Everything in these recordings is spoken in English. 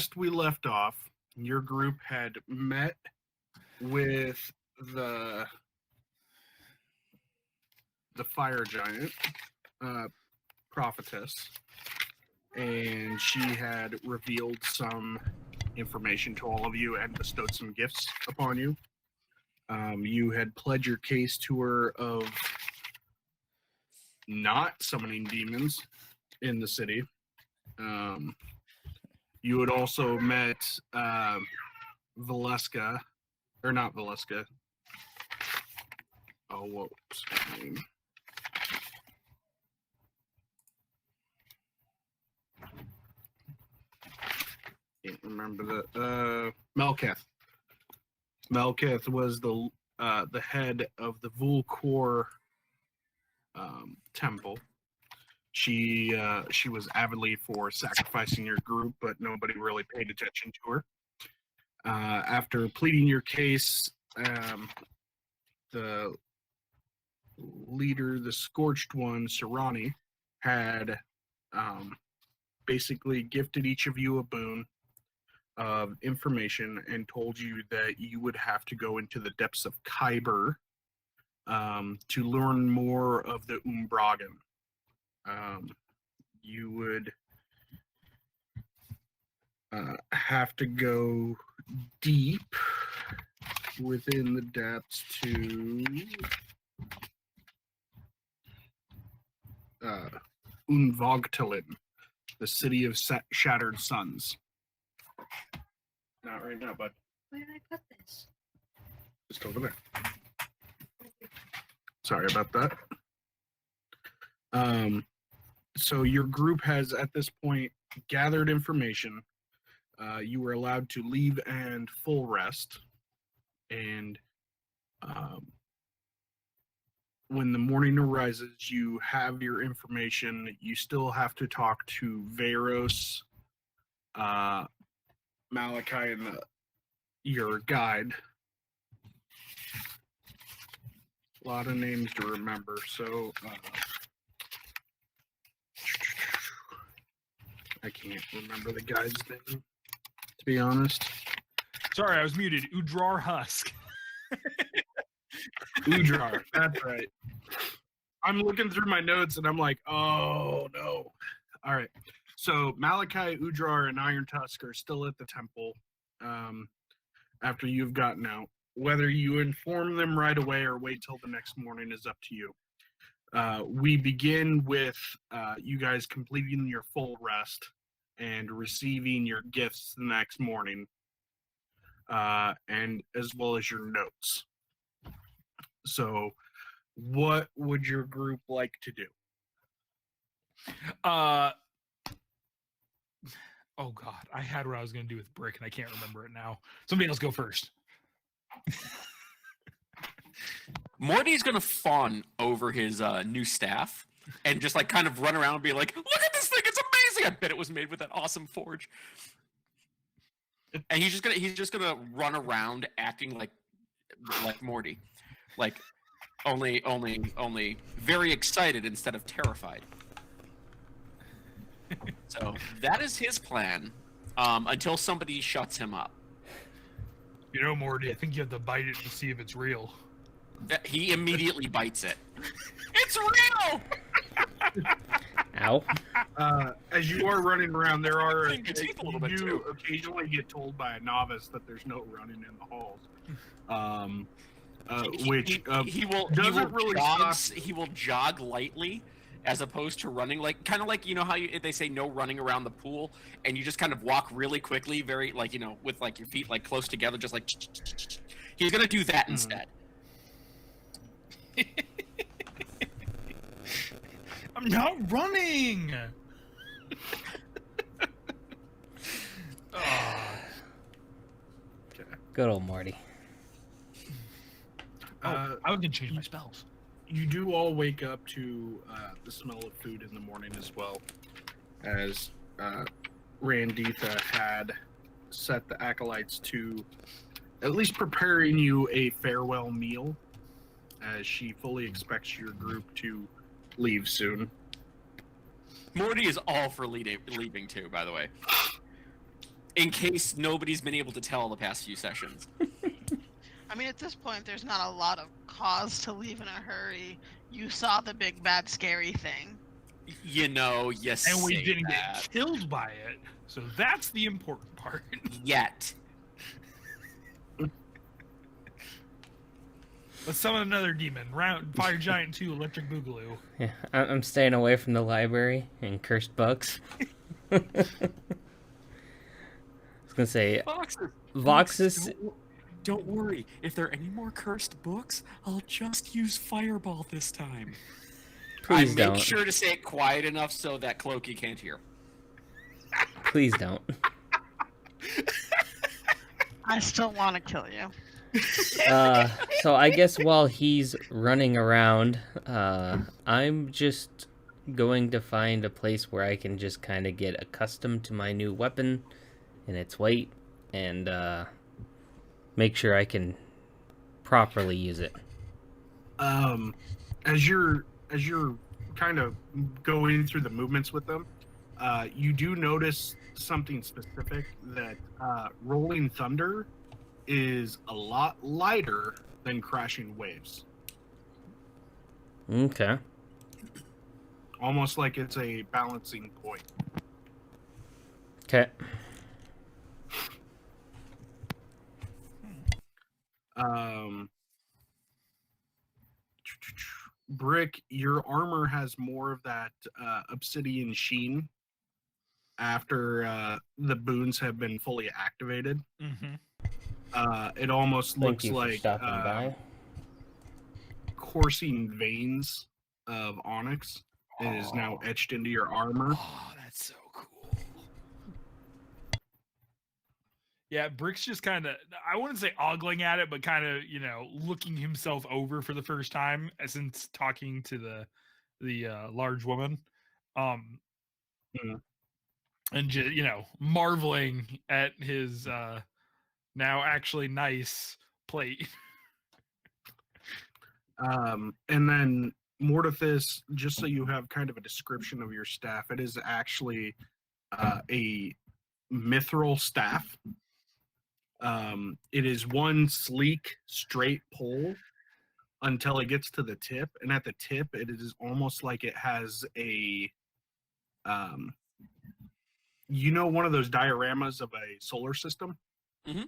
last we left off, your group had met with the fire giant, prophetess, and she had revealed some information to all of you and bestowed some gifts upon you. You had pled your case to her of not summoning demons in the city. You had also met Valeska, or not Valeska. Oh, what was her name? Can't remember the Melketh. Melketh was the head of the Vulkor temple. She was avidly for sacrificing your group, but nobody really paid attention to her. After pleading your case, the leader, the Scorched One, Serani, had basically gifted each of you a boon of information and told you that you would have to go into the depths of Khyber to learn more of the Umbragan. You would have to go deep within the depths to Unvogtalin, the city of shattered suns. Not right now, bud. Where did I put this? Just over there. Sorry about that. So your group has, at this point, gathered information. You were allowed to leave and full rest. And when the morning arises, you have your information. You still have to talk to Veros, Malachi, and your guide. A lot of names to remember, so I can't remember the guide's name, to be honest. Sorry, I was muted. Udrar Husk. Udrar, that's right. I'm looking through my notes and I'm like, oh no. All right. So Malachi, Udrar, and Iron Tusk are still at the temple after you've gotten out. Whether you inform them right away or wait till the next morning is up to you. We begin with you guys completing your full rest and receiving your gifts the next morning, and as well as your notes. So, what would your group like to do? Oh God, I had what I was going to do with Brick, and I can't remember it now. Somebody else go first. Morty's gonna fawn over his new staff and just like kind of run around and be like, "Look at this thing! It's amazing! I bet it was made with that awesome forge." And he's just gonna run around acting like Morty, like only very excited instead of terrified. So that is his plan until somebody shuts him up. You know, Morty, I think you have to bite it to see if it's real. He immediately bites it. It's real! Ow. As you are running around, there are Clean your teeth a little bit, you too. occasionally get told by a novice that there's no running in the halls. He will jog lightly as opposed to running, like kind of like, you know how they say no running around the pool, and you just kind of walk really quickly, very like, you know, with like your feet like close together, just like he's gonna do that instead. I'm not running. Good old Morty. I was gonna change my spells. You do all wake up to the smell of food in the morning as well, as Randitha had set the acolytes to at least preparing you a farewell meal, as she fully expects your group to leave soon. Morty is all for leaving too, by the way. in case nobody's been able to tell the past few sessions. I mean, at this point, there's not a lot of cause to leave in a hurry. You saw the big, bad, scary thing. You know, yes. And we didn't get killed by it, so that's the important part. Yet. Let's summon another demon. Fire Giant 2, Electric Boogaloo. Yeah, I'm staying away from the library and cursed books. I was gonna say, Voxis. Don't worry. If there are any more cursed books, I'll just use Fireball this time. Please Make don't. sure to say it quiet enough so that Cloaky can't hear. Please don't. I still want to kill you. So I guess while he's running around, I'm just going to find a place where I can just kind of get accustomed to my new weapon and its weight, and make sure I can properly use it. As you're kind of going through the movements with them, you do notice something specific, that Rolling Thunder is a lot lighter than Crashing Waves. Okay. Almost like it's a balancing point. Okay. Brick, your armor has more of that obsidian sheen after the boons have been fully activated. Mm-hmm. It almost Thank looks you for like stopping by. coursing veins of onyx is now etched into your armor. Oh, that's so cool. Yeah, Brick's just kind of, I wouldn't say ogling at it, but kind of, looking himself over for the first time since talking to the large woman. And just, marveling at his now actually nice plate. And then Mordithas, just so you have kind of a description of your staff, it is actually a Mithril Staff. It is one sleek, straight pole until it gets to the tip, and at the tip, it is almost like it has a, one of those dioramas of a solar system. Mm-hmm.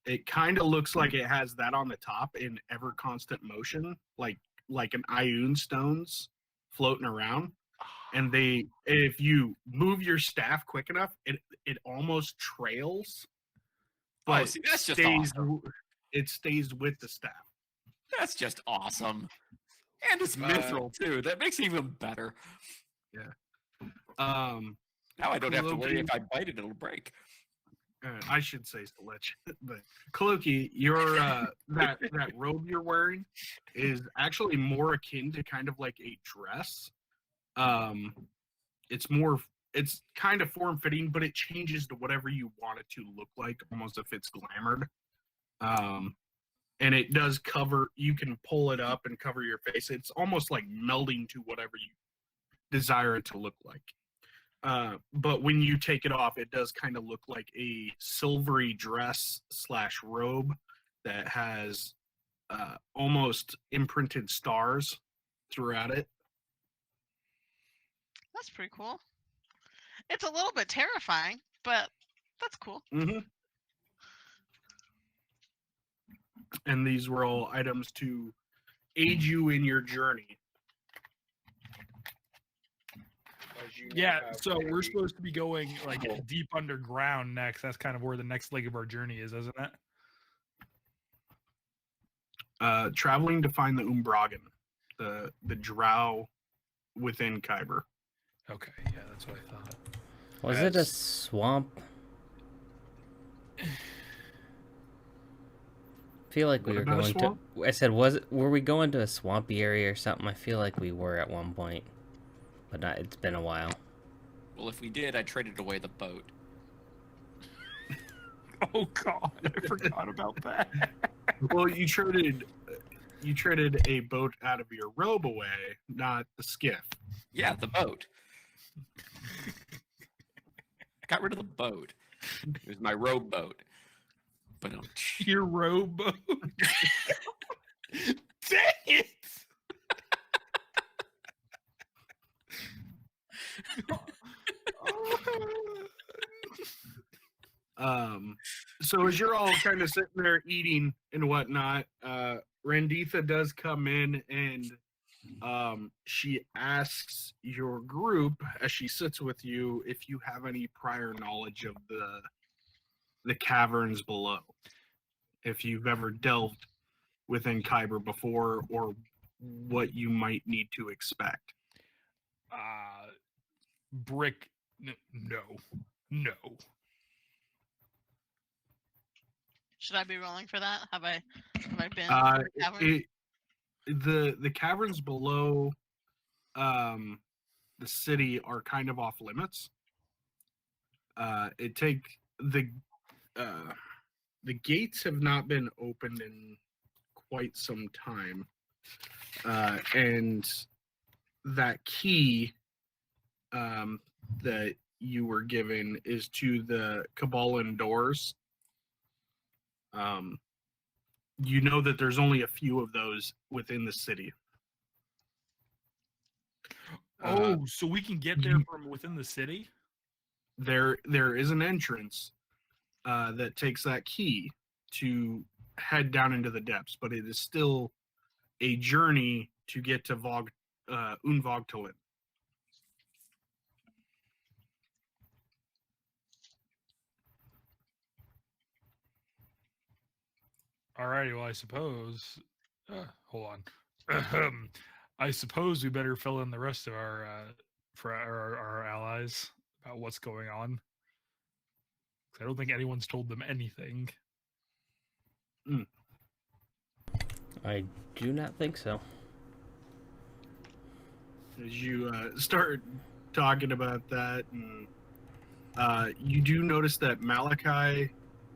It kind of looks like it has that on the top in ever constant motion, like an Ioun stones floating around. And if you move your staff quick enough, it almost trails. But see, that's just awesome. It stays with the staff. That's just awesome. And it's mithril too. That makes it even better. Yeah. Now I don't have to worry if I bite it, it'll break. I should say Selichah, but Cloaky, your that robe you're wearing is actually more akin to kind of like a dress. It's kind of form fitting, but it changes to whatever you want it to look like, almost if it's glamored. And it does cover. You can pull it up and cover your face. It's almost like melding to whatever you desire it to look like. But when you take it off, it does kind of look like a silvery dress / robe that has almost imprinted stars throughout it. That's pretty cool. It's a little bit terrifying, but that's cool. Mm-hmm. And these were all items to aid you in your journey. Yeah, so we're supposed to be going like deep underground next. That's kind of where the next leg of our journey is, isn't it? Traveling to find the Umbragen, the drow within Kyber. Okay, yeah, that's what I thought. Was it a swamp? I feel like we were going to. I said, were we going to a swampy area or something? I feel like we were at one point, but it's been a while. Well, if we did, I traded away the boat. Oh God, I forgot about that. Well, you traded a boat out of your robe away, not the skiff. Yeah, the boat. Got rid of the boat. Here's my rowboat. But Your rowboat. Dang it! So as you're all kind of sitting there eating and whatnot, Randitha does come in and she asks your group as she sits with you if you have any prior knowledge of the caverns below, if you've ever delved within Kyber before, or what you might need to expect. Brick, no. Should I be rolling for that? Have I been to the cavern? The caverns below the city are kind of off limits. The gates have not been opened in quite some time, and that key that you were given is to the Kabbalan doors. You know that there's only a few of those within the city. So we can get there from within the city? There is an entrance that takes that key to head down into the depths, but it is still a journey to get to Unvogtolin. Alrighty, well, I suppose. Hold on. I suppose we better fill in the rest of our for our allies about what's going on. I don't think anyone's told them anything. I do not think so. As you start talking about that, and you do notice that Malachi,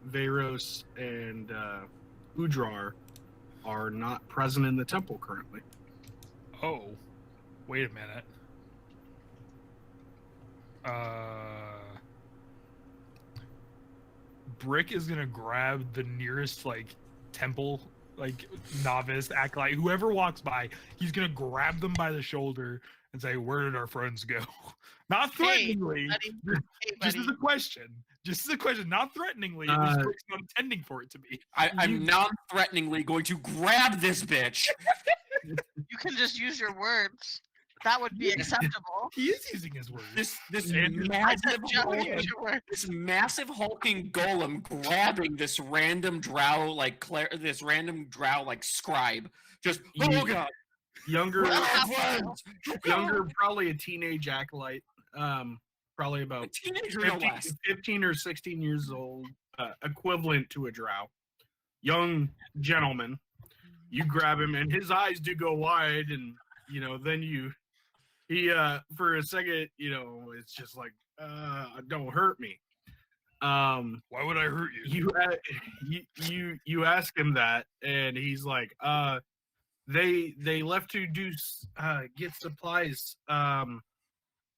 Veros, and Udrar are not present in the temple currently. Oh, wait a minute. Brick is gonna grab the nearest temple novice acolyte, whoever walks by. He's gonna grab them by the shoulder and say, "Where did our friends go?" Not threateningly. Just as a question. Not threateningly. At least Brick's not intending for it to be. I'm non-threateningly going to grab this bitch. You can just use your words. That would be acceptable. He is using his words. This massive hulking golem grabbing this random drow scribe. Just god. Younger, probably a teenage acolyte. Probably about 15 or 16 years old, equivalent to a drow. Young gentleman. You grab him, and his eyes do go wide, and then he for a second, it's just like, don't hurt me. Why would I hurt you? You ask him that, and he's like, they left to get supplies.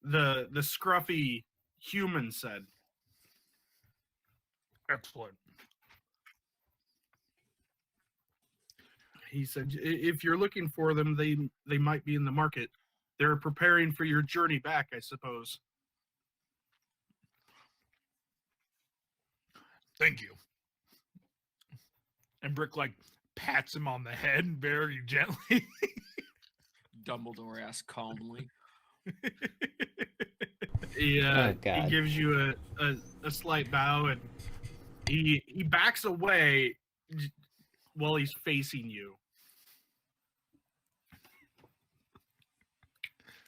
The scruffy human said. Excellent. He said, if you're looking for them, they might be in the market. They're preparing for your journey back, I suppose. Thank you. And Brick pats him on the head very gently. Dumbledore asks calmly. He gives you a slight bow, and he backs away while he's facing you.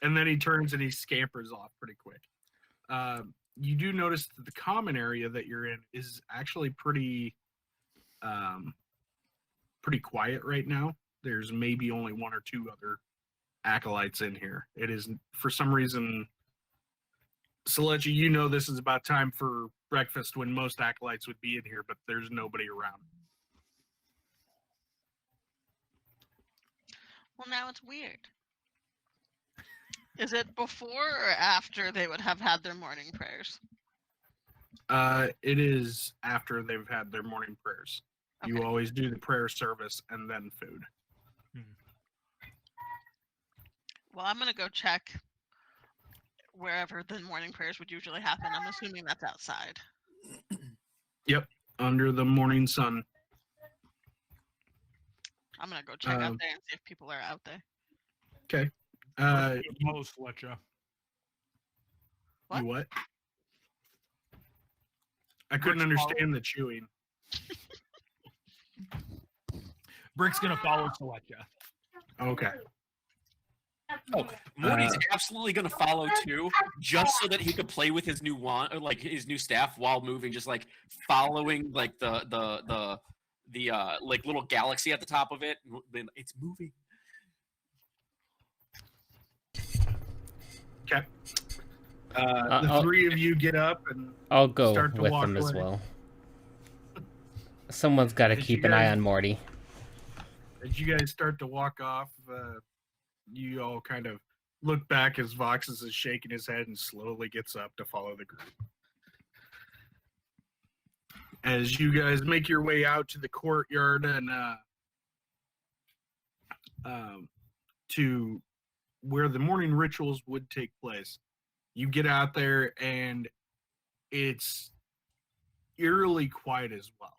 And then he turns and he scampers off pretty quick. You do notice that the common area that you're in is actually pretty quiet right now. There's maybe only one or two other acolytes in here. It is, for some reason, Selichah, this is about time for breakfast when most acolytes would be in here, but there's nobody around. Well, now it's weird. Is it before or after they would have had their morning prayers? It is after they've had their morning prayers. Okay. You always do the prayer service and then food. Well, I'm gonna go check wherever the morning prayers would usually happen. I'm assuming that's outside. Under the morning sun. I'm gonna go check out there and see if people are out there. Okay. Follow Selichah. What? You what? I couldn't understand the chewing. Brick's gonna follow Selichah. Okay. Oh, Morty's absolutely gonna follow too, just so that he could play with his new wand, or like his new staff while moving, just like following like the like little galaxy at the top of it. It's moving. Okay. The three of you get up and I'll go start to with walk them as away. well. Someone's got to Did keep you an eye guys- on Morty. As you guys start to walk off, you all kind of look back as Voxis is shaking his head and slowly gets up to follow the group. As you guys make your way out to the courtyard and to where the morning rituals would take place, you get out there and it's eerily quiet as well.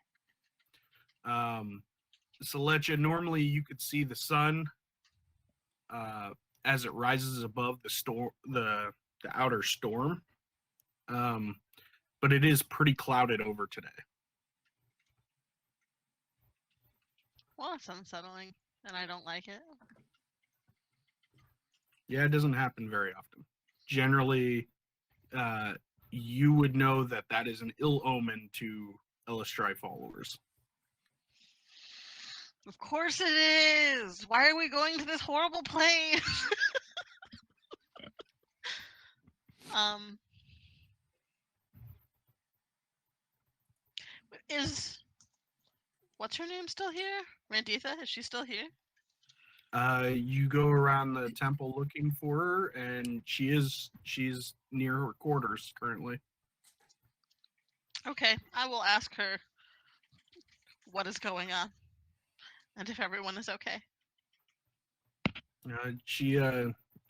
Selichah, normally you could see the sun as it rises above the storm, the outer storm, but it is pretty clouded over today. Well, it's unsettling, and I don't like it. Yeah, it doesn't happen very often. Generally, you would know that that is an ill omen to Illustri followers. Of course it is! Why are we going to this horrible place? What's her name still here? Randitha? Is she still here? You go around the temple looking for her, and she's near her quarters currently. Okay, I will ask her what is going on, and if everyone is okay. She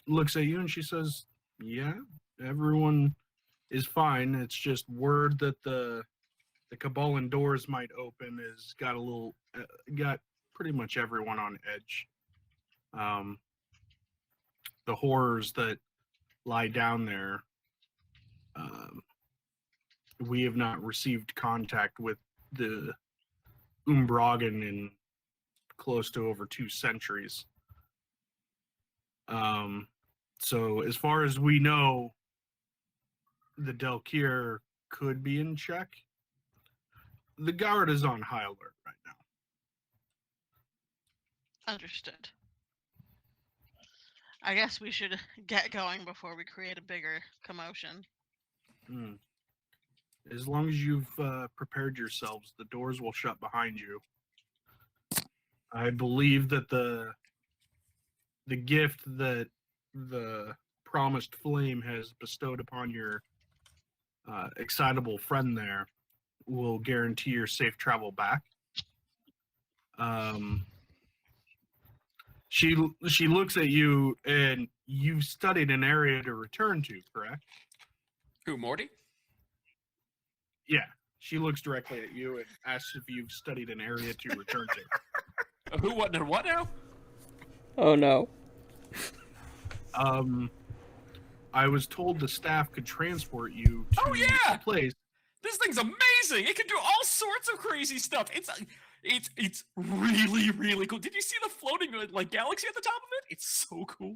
looks at you and she says, "Yeah, everyone is fine. It's just word that the Caballan doors might open has got a little got pretty much everyone on edge. The horrors that lie down there. We have not received contact with the Umbragen in close to over 2 centuries. So as far as we know, the Delkir could be in check. The guard is on high alert right now. Understood. I guess we should get going before we create a bigger commotion. As long as you've prepared yourselves, the doors will shut behind you. I believe that the gift that the promised flame has bestowed upon your excitable friend there will guarantee your safe travel back. She looks at you, and you've studied an area to return to, correct? Who, Morty? Yeah. She looks directly at you and asks if you've studied an area to return to. Who, what, and what now? Oh no. I was told the staff could transport you to Oh, yeah! a place. This thing's amazing. It can do all sorts of crazy stuff. It's really, really cool. Did you see the floating like galaxy at the top of it? It's so cool.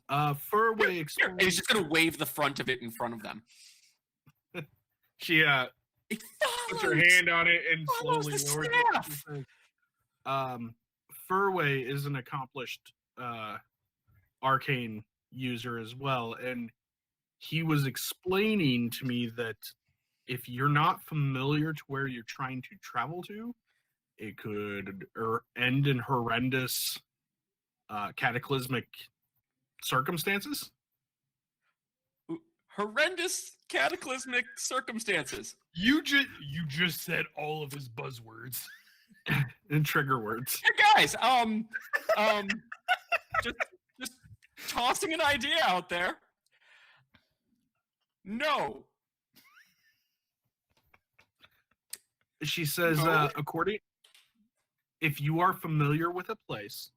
Furway Here, explains. he's just gonna wave the front of it in front of them. She It puts her follows. hand on it and Follows slowly the lowers staff. it. She says, Furway is an accomplished arcane user as well, and he was explaining to me that if you're not familiar to where you're trying to travel to, it could end in horrendous cataclysmic circumstances. horrendous cataclysmic circumstances. You just said all of his buzzwords. And trigger words. Hey guys, just tossing an idea out there. No. She says, No. If you are familiar with a place,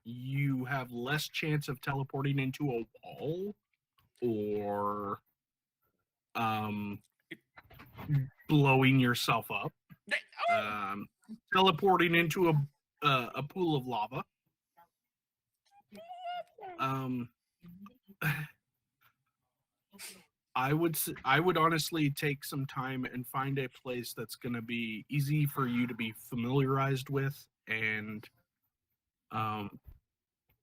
you have less chance of teleporting into a wall or blowing yourself up. Teleporting into a pool of lava. I would honestly take some time and find a place that's going to be easy for you to be familiarized with and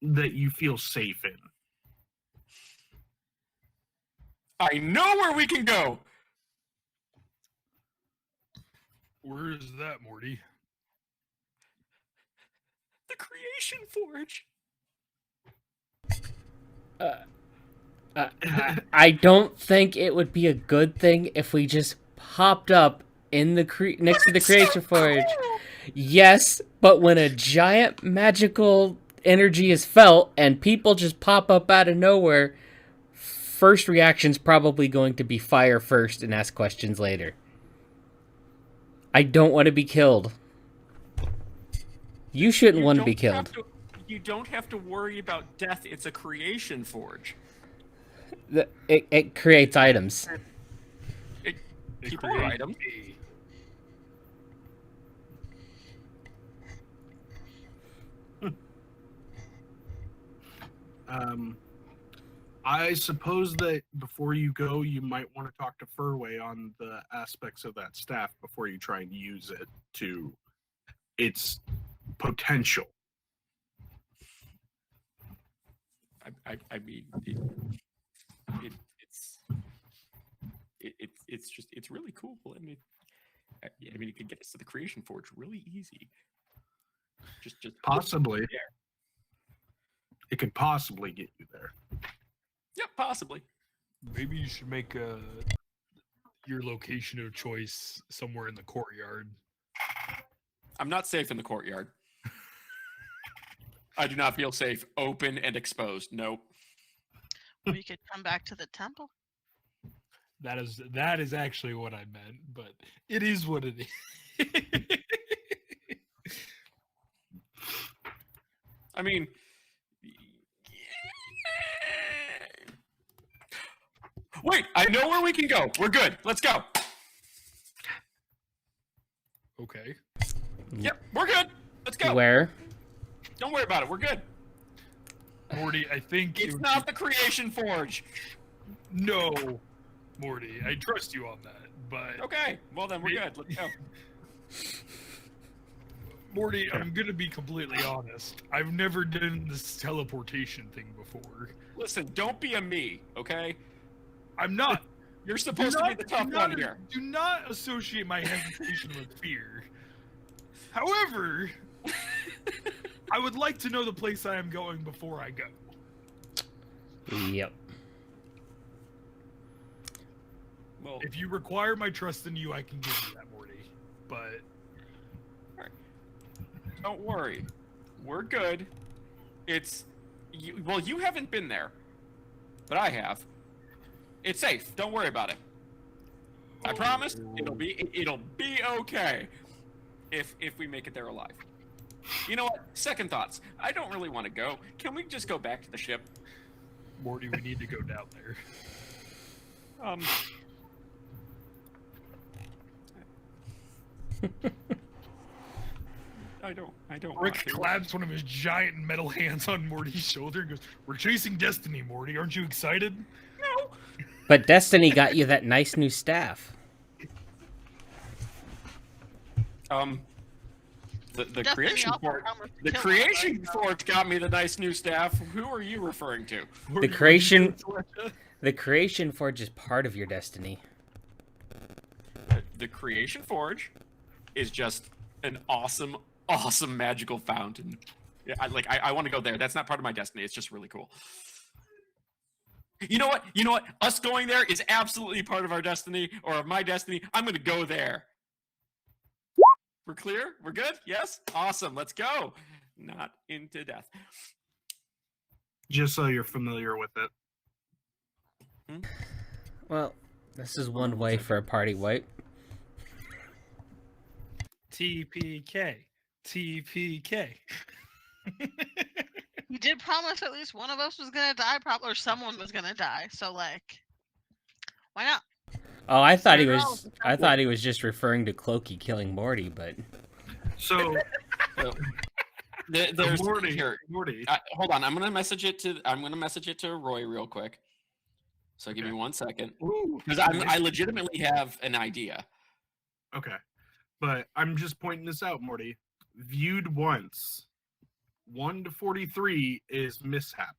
that you feel safe in. I know where we can go. Where is that, Morty? The Creation Forge. I don't think it would be a good thing if we just popped up in the next to the Creation Forge. Yes, but when a giant magical energy is felt and people just pop up out of nowhere, first reaction's probably going to be fire first and ask questions later. I don't want to be killed. You shouldn't want to be killed. You don't have to worry about death. It's a Creation Forge. It creates items. People are items. I suppose that before you go, you might want to talk to Furway on the aspects of that staff before you try and use it to its potential. I mean, it's really cool. I mean, it could get us to the Creation Forge really easy. Just Possibly. Yeah. It could possibly get you there. Yep, possibly. Maybe you should make your location of choice somewhere in the courtyard. I'm not safe in the courtyard. I do not feel safe, open and exposed. Nope. We could come back to the temple. That is actually what I meant, but it is what it is. I mean, wait, I know where we can go. We're good. Let's go. Okay. Yep, we're good. Let's go. Where? Don't worry about it. We're good. Morty, I think It's not the Creation Forge. No, Morty, I trust you on that, but Okay, well then we're good. Let's go. Morty, I'm gonna be completely honest. I've never done this teleportation thing before. Listen, don't be a me, okay? I'm not. You're supposed to be the tough one here. Do not associate my hesitation with fear. However, I would like to know the place I am going before I go. Yep. Well, If you require my trust in you, I can give you that, Morty. But don't worry. We're good. Well, you haven't been there, but I have. It's safe. Don't worry about it. I promise it'll be okay if we make it there alive. You know what? Second thoughts. I don't really want to go. Can we just go back to the ship? Morty, we need to go down there. I don't Rick want to. claps one of his giant metal hands on Morty's shoulder and goes, "We're chasing destiny, Morty. Aren't you excited?" No. But Destiny got you that nice new staff. The Destiny Creation also Forge. promised to The kill us, Creation right? Forge got me the nice new staff. Who are you referring to? The Creation Forge is part of your destiny. The Creation Forge is just an awesome magical fountain. Yeah, I want to go there. That's not part of my destiny. It's just really cool. You know what? Us going there is absolutely part of our destiny, or of my destiny. I'm going to go there. We're clear? We're good? Yes? Awesome. Let's go. Not into death. Just so you're familiar with it. Well, this is one way for a party wipe. TPK. TPK. You did promise at least one of us was gonna die, probably, or someone was gonna die. So like, why not? Oh, I thought he Fair was. enough. I thought he was just referring to Cloaky killing Morty, but So, There's Morty. here. Morty. Hold on. I'm gonna message it to Roy real quick. So give me 1 second, Ooh, because I legitimately have an idea. Okay. But I'm just pointing this out, Morty. Viewed once, 1 to 43 is mishap.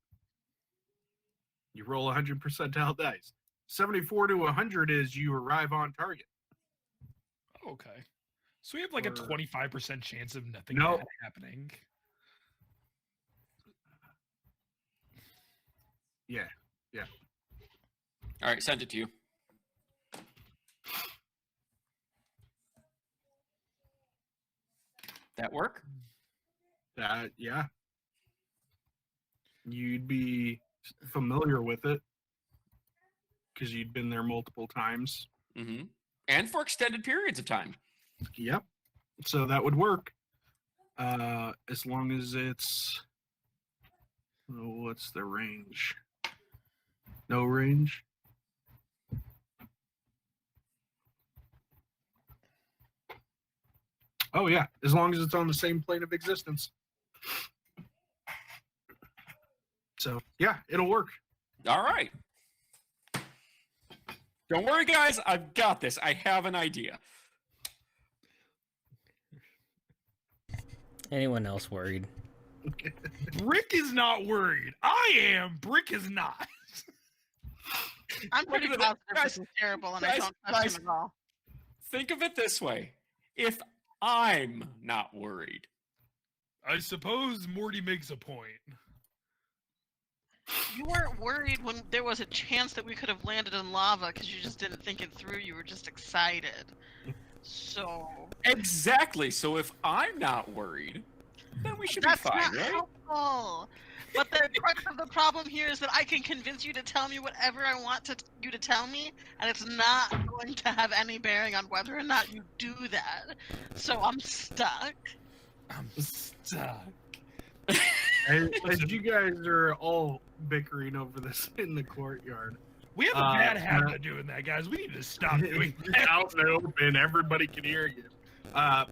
You roll 100 percentile dice. 74 to 100 is you arrive on target. Okay. So we have like a Or- 25% chance of nothing No. bad happening. Yeah. All right, send it to you. That work? Yeah. You'd be familiar with it because you'd been there multiple times. Mm-hmm. And for extended periods of time. Yep. So that would work. As long as it's what's the range? No range? Oh yeah, as long as it's on the same plane of existence. So yeah, it'll work. All right. Don't worry, guys. I've got this. I have an idea. anyone else worried? Brick is not worried. I am. Brick is not. I'm pretty Look at positive that. this is terrible, and I Guys, don't trust guys. him at all. Think of it this way. If I'm not worried, I suppose Morty makes a point. You weren't worried when there was a chance that we could have landed in lava because you just didn't think it through. You were just excited. So exactly. So if I'm not worried, then we should that's be fine, not right? helpful. But the crux of the problem here is that I can convince you to tell me whatever I want you to tell me, and it's not going to have any bearing on whether or not you do that. So I'm stuck. I'm stuck. As you guys are all bickering over this in the courtyard, We have a bad habit of doing that, guys. We need to stop doing that. out in the open, everybody can hear you.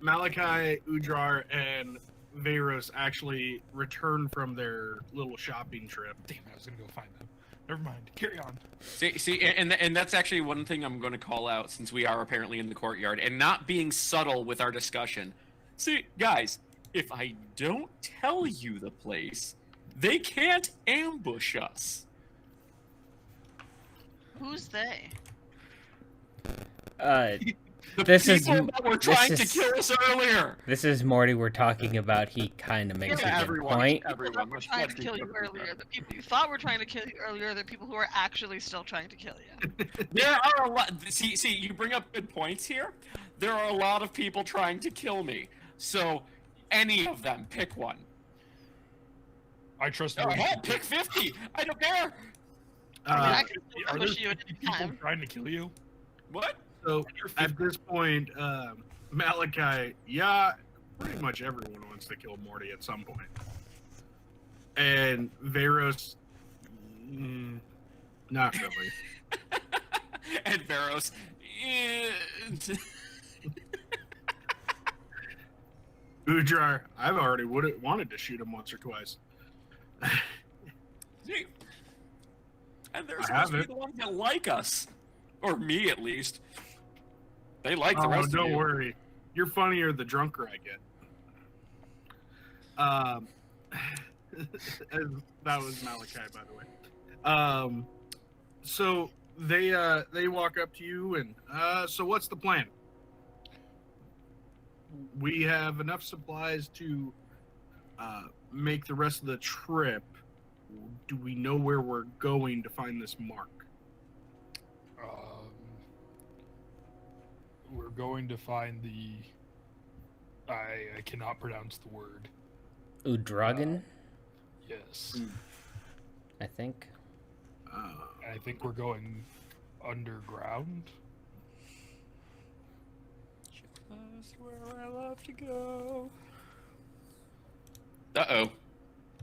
Malachi, Udrar, and Veros actually return from their little shopping trip. Damn, I was gonna go find them. Never mind. Carry on. See, and that's actually one thing I'm going to call out since we are apparently in the courtyard and not being subtle with our discussion. See, guys, if I don't tell you the place, they can't ambush us. Who's they? The This is- people that were trying to kill us earlier. This is Morty we're talking about. He kind of makes Yeah, a good point. People that Everyone. were trying to kill you earlier. The people you thought were trying to kill you earlier are the people who are actually still trying to kill you. There are a lot. See, you bring up good points here. There are a lot of people trying to kill me. So, any of them, pick one. I trust Oh, Morty. hell, pick 50. I don't care. I can Are there push you at 50 any people time. trying to kill you? What? So at this point, Malachi, yeah, pretty much everyone wants to kill Morty at some point. And Veros, not really. And Veros. Udrar, I've already wanted to shoot him once or twice. See? And they're I supposed to be haven't. the ones that like us. Or me, at least. They like the Oh, rest of don't you. worry. You're funnier the drunker I get. That was Malachi, by the way. So they walk up to you and so what's the plan? We have enough supplies to make the rest of the trip do we know where we're going to find this mark? We're going to find the. I cannot pronounce the word. Udragon, Yes. I think. I think we're going underground. Just where I love to go. Uh-oh.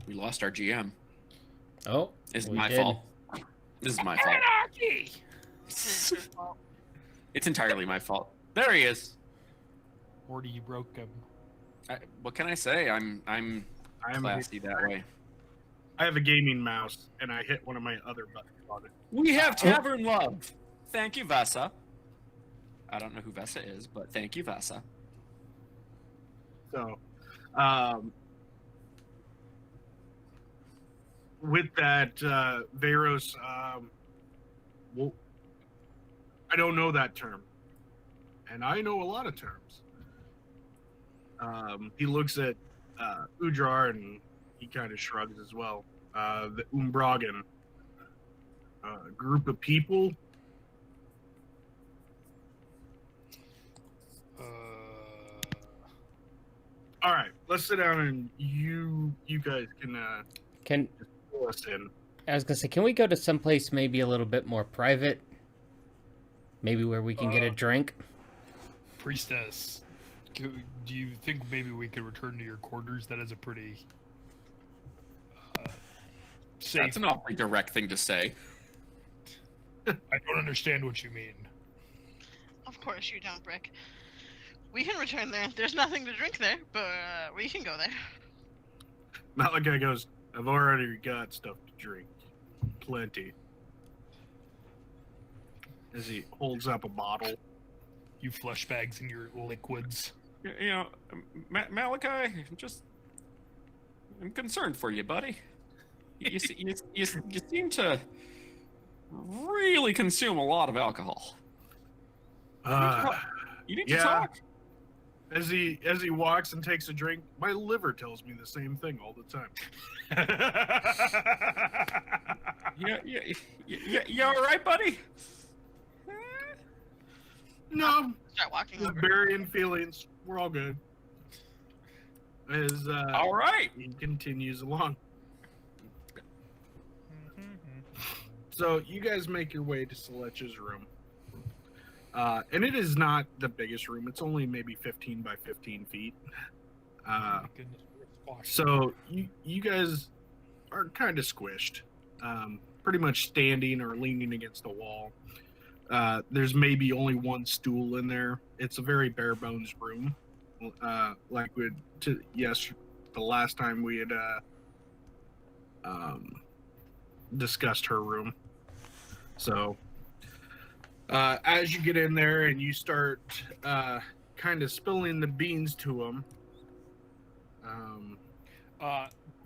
We lost our GM. Oh, This is we my did. fault. This is my fault. Anarchy! It's entirely my fault. There he is. Morty, you broke him. What can I say? I'm classy that way. I have a gaming mouse, and I hit one of my other buttons on it. We have tavern love. Thank you, Vesa. I don't know who Vesa is, but thank you, Vesa. So, with that, Veros, well, I don't know that term, and I know a lot of terms. He looks at Udrar and he kind of shrugs as well. The Umbragan, group of people. All right, let's sit down and you guys can pull us in. I was gonna say, can we go to someplace maybe a little bit more private? Maybe where we can get a drink? Priestess, do you think maybe we could return to your quarters? That is a pretty safe. That's an awfully direct thing to say. I don't understand what you mean. Of course you don't, Brick. We can return there. There's nothing to drink there, but we can go there. Malachi goes, I've already got stuff to drink. Plenty. As he holds up a bottle. You flush bags and your liquids. You know, Malachi, I'm concerned for you, buddy. You seem to really consume a lot of alcohol. You need to talk. As he walks and takes a drink, my liver tells me the same thing all the time. You all right, buddy? No, Start walking just over. burying feelings. We're all good. As All right. he continues along. So you guys make your way to Selichah's room. And it is not the biggest room. It's only maybe 15 by 15 feet. So you guys are kind of squished. Pretty much standing or leaning against the wall. There's maybe only one stool in there. It's a very bare bones room. The last time we had discussed her room. So as you get in there and you start kind of spilling the beans to him,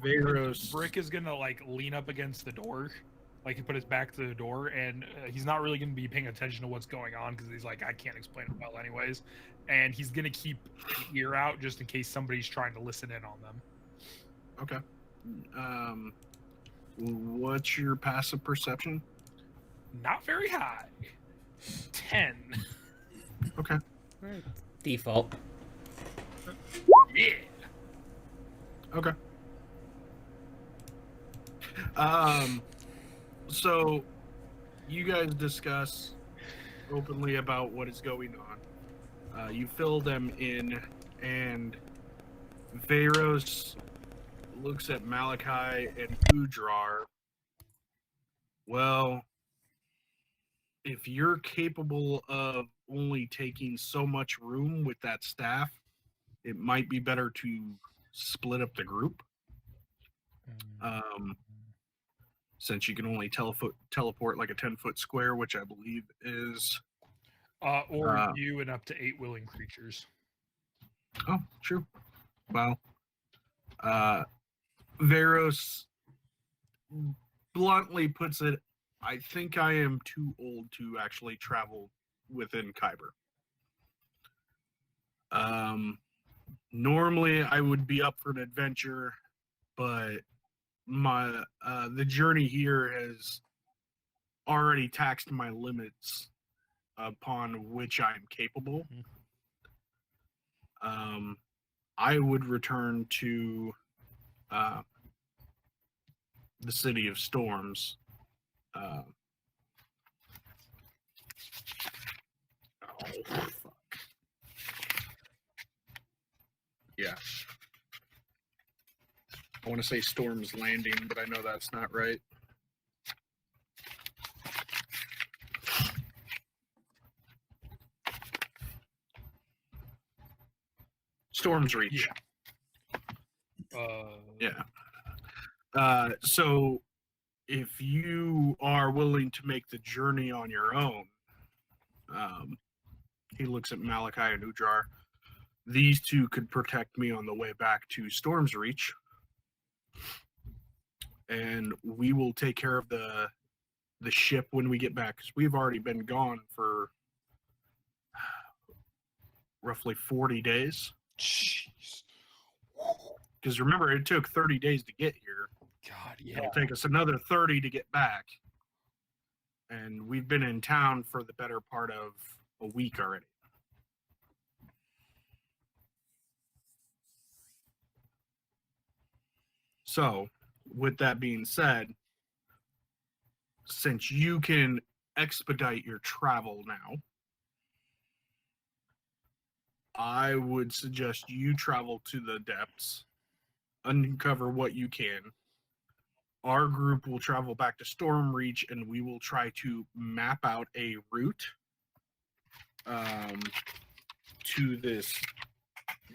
Veros, Brick is gonna like lean up against the door, like he put his back to the door, and he's not really gonna be paying attention to what's going on because he's like, I can't explain it well anyways, and he's gonna keep an ear out just in case somebody's trying to listen in on them. Okay. What's your passive perception? Not very high. 10. Okay. Default. Yeah. Okay. So you guys discuss openly about what is going on. You fill them in, and Veros looks at Malachi and Udrar. Well, if you're capable of only taking so much room with that staff, it might be better to split up the group. Since you can only teleport like a 10-foot square, which I believe is... Or you and up to 8 willing creatures. Oh, true. Well, Veros bluntly puts it, I think I am too old to actually travel within Kyber. Normally I would be up for an adventure, but the journey here has already taxed my limits upon which I'm capable. I would return to the City of Storms. Oh, fuck. Yeah. I want to say Storm's Landing, but I know that's not right. Storm's Reach. So if you are willing to make the journey on your own, he looks at Malachi and Udrar. These two could protect me on the way back to Storm's Reach. And we will take care of the ship when we get back, because we've already been gone for roughly 40 days. Jeez. Because remember, it took 30 days to get here. God, yeah. It'll take us another 30 to get back. And we've been in town for the better part of a week already. So, with that being said, since you can expedite your travel now, I would suggest you travel to the depths, uncover what you can. Our group will travel back to Stormreach, and we will try to map out a route to this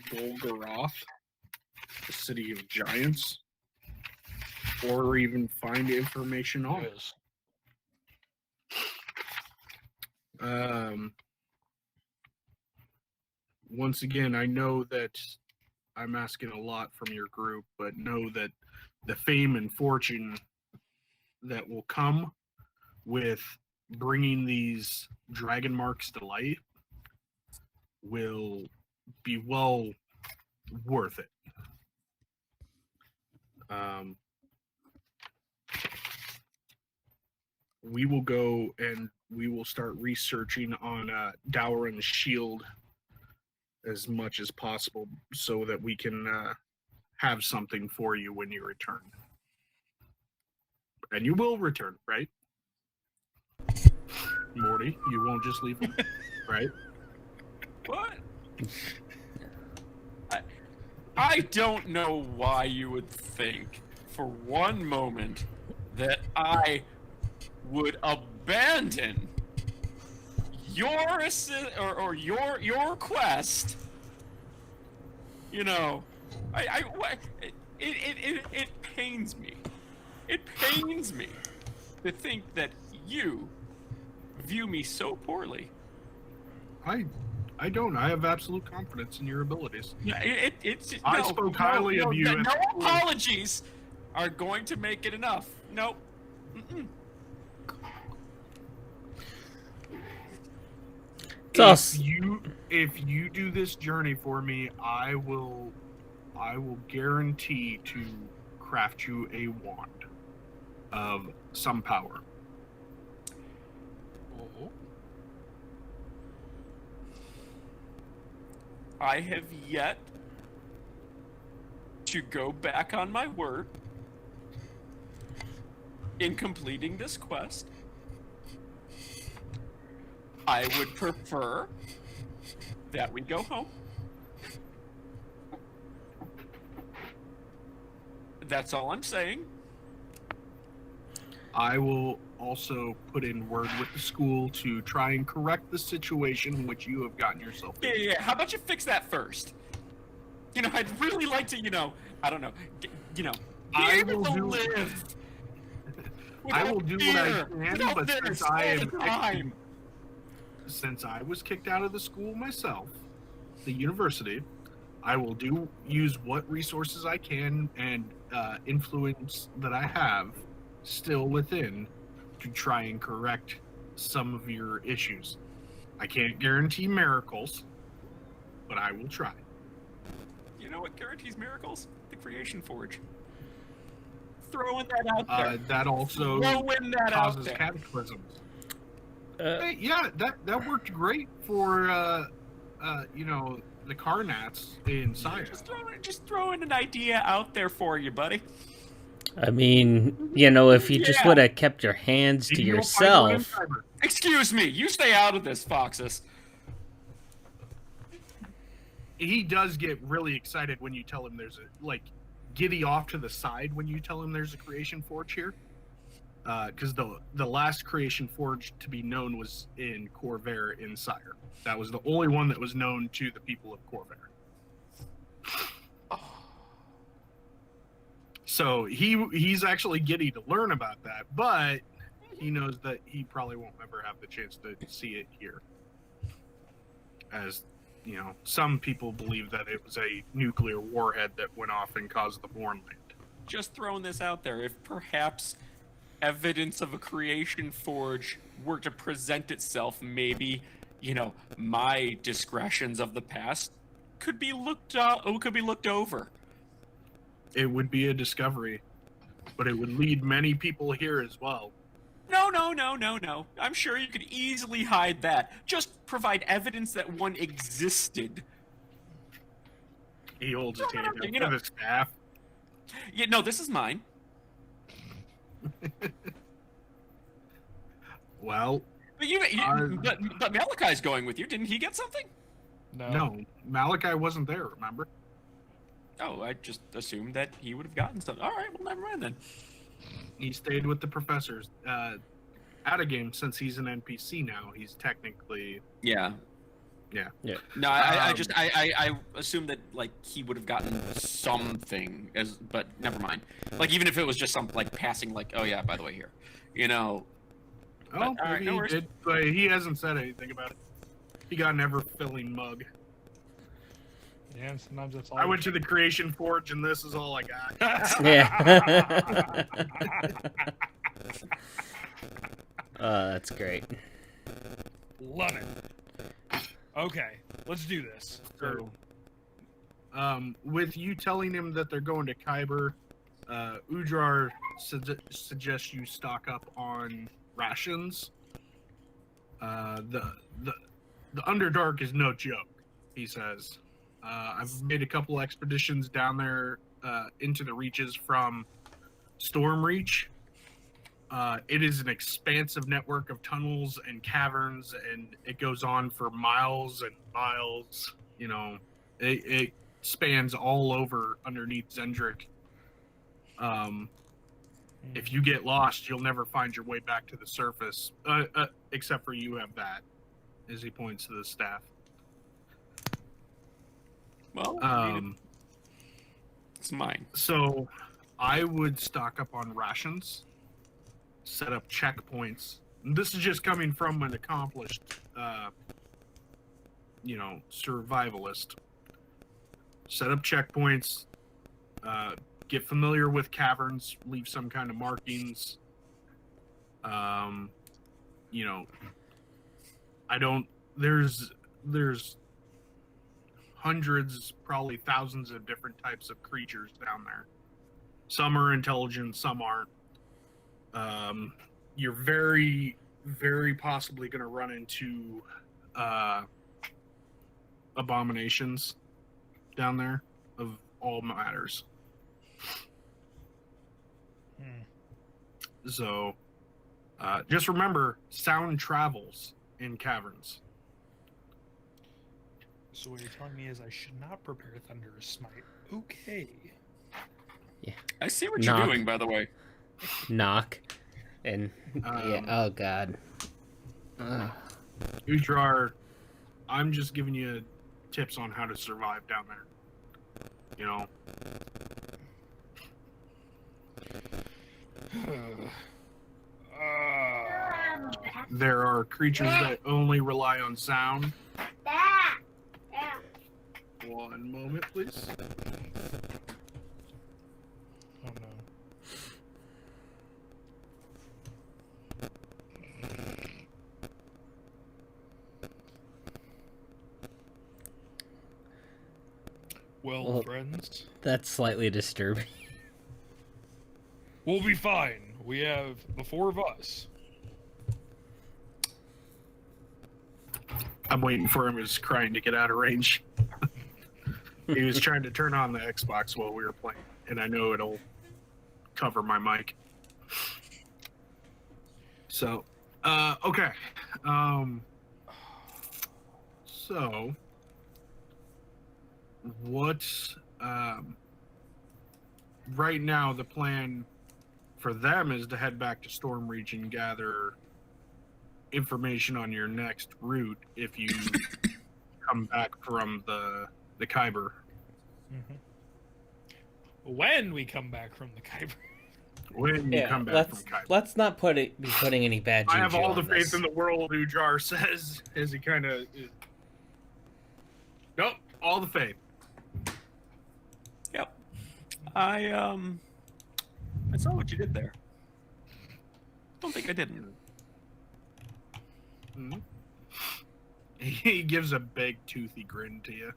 Golgoroth, the City of Giants, or even find information on it. Once again, I know that I'm asking a lot from your group, but know that the fame and fortune that will come with bringing these dragon marks to light will be well worth it. We will go and we will start researching on Dowren's shield as much as possible so that we can have something for you when you return. And you will return, right? Morty, you won't just leave him, right? What? I don't know why you would think for one moment that I would abandon your or your quest. You know, it pains me. It pains me to think that you view me so poorly. I don't. I have absolute confidence in your abilities. Yeah, I spoke highly of you. No apologies are going to make it enough. Nope. Mm-mm. If you do this journey for me, I will guarantee to craft you a wand of some power. I have yet to go back on my word in completing this quest. I would prefer that we go home. That's all I'm saying. I will also put in word with the school to try and correct the situation in which you have gotten yourself into. Yeah. How about you fix that first? You know, I'd really like to, I don't know, be able to live. I will do what I can, but since since I was kicked out of the school myself, the university, I will use what resources I can and influence that I have still within to try and correct some of your issues. I can't guarantee miracles, but I will try. You know what guarantees miracles? The Creation Forge. throwing that out there. That also Throwing that out causes there. cataclysms. Uh, Hey, yeah, that worked great for the Karnats in Saya. Just throwing an idea out there for you, buddy. I mean, if you just Yeah. would have kept your hands to You'll find one in yourself. Cyber. Excuse me, you stay out of this, Voxis. He does get really excited when you tell him there's giddy off to the side when you tell him there's a creation forge here. Because the last creation forge to be known was in Corvair in Sire. That was the only one that was known to the people of Corvair. So he's actually giddy to learn about that, but he knows that he probably won't ever have the chance to see it here. As some people believe that it was a nuclear warhead that went off and caused the Mournland. Just throwing this out there. If perhaps evidence of a creation forge were to present itself, maybe, my discretions of the past could be looked over. It would be a discovery, but it would lead many people here as well. No. I'm sure you could easily hide that. Just provide evidence that one existed. He holds his No, hand no, up you to know- the staff. Yeah, no, this is mine. Well, But but Malachi's going with you. Didn't he get something? no, Malachi wasn't there, remember? Oh, I just assumed that he would have gotten something. All right, well, never mind then. He stayed with the professors. Out of game, since he's an NPC now, he's technically... Yeah. Yeah. No, I assumed that he would have gotten something but never mind. Even if it was just some passing oh yeah, by the way here, Oh, all right, maybe no he worries. did, but he hasn't said anything about it. He got an ever-filling mug. Yeah, and sometimes that's all. I went to the Creation Forge, and this is all I got. Yeah. That's great. Love it. Okay, let's do this. So, with you telling him that they're going to Kyber, Udrar suggests you stock up on rations. The Underdark is no joke, he says. I've made a couple expeditions down there into the reaches from Stormreach. It is an expansive network of tunnels and caverns, and it goes on for miles and miles. It spans all over underneath Zendrick. If you get lost, you'll never find your way back to the surface, except for you have that, as he points to the staff. well, it's mine. So I would stock up on rations, set up checkpoints. This is just coming from an accomplished, survivalist. Set up checkpoints, get familiar with caverns, leave some kind of markings. There's hundreds, probably thousands of different types of creatures down there. Some are intelligent, some aren't. You're very, very possibly going to run into abominations down there of all matters. So, just remember, sound travels in caverns. So what you're telling me is I should not prepare Thunderous Smite. Okay. I see what Knock. you're doing, by the way. Knock. And yeah, oh god. Udrar, I'm just giving you tips on how to survive down there. There are creatures that only rely on sound. One moment, please. Oh no. Well, Well, friends. That's slightly disturbing. We'll be fine. We have the 4 of us. I'm waiting for him. He's crying to get out of range. He was trying to turn on the Xbox while we were playing, and I know it'll cover my mic. So, okay. So, what's right now the plan for them is to head back to Stormreach and gather information on your next route if you come back from the Kyber. When we come back from the Kyber. When you come back from Kyber. Let's not be putting any bad juju I have all the on faith this. in the world, Ujar says, as he kind of... Nope, all the faith. Yep. I saw what you did there. Don't think I didn't. Mm-hmm. He gives a big toothy grin to you.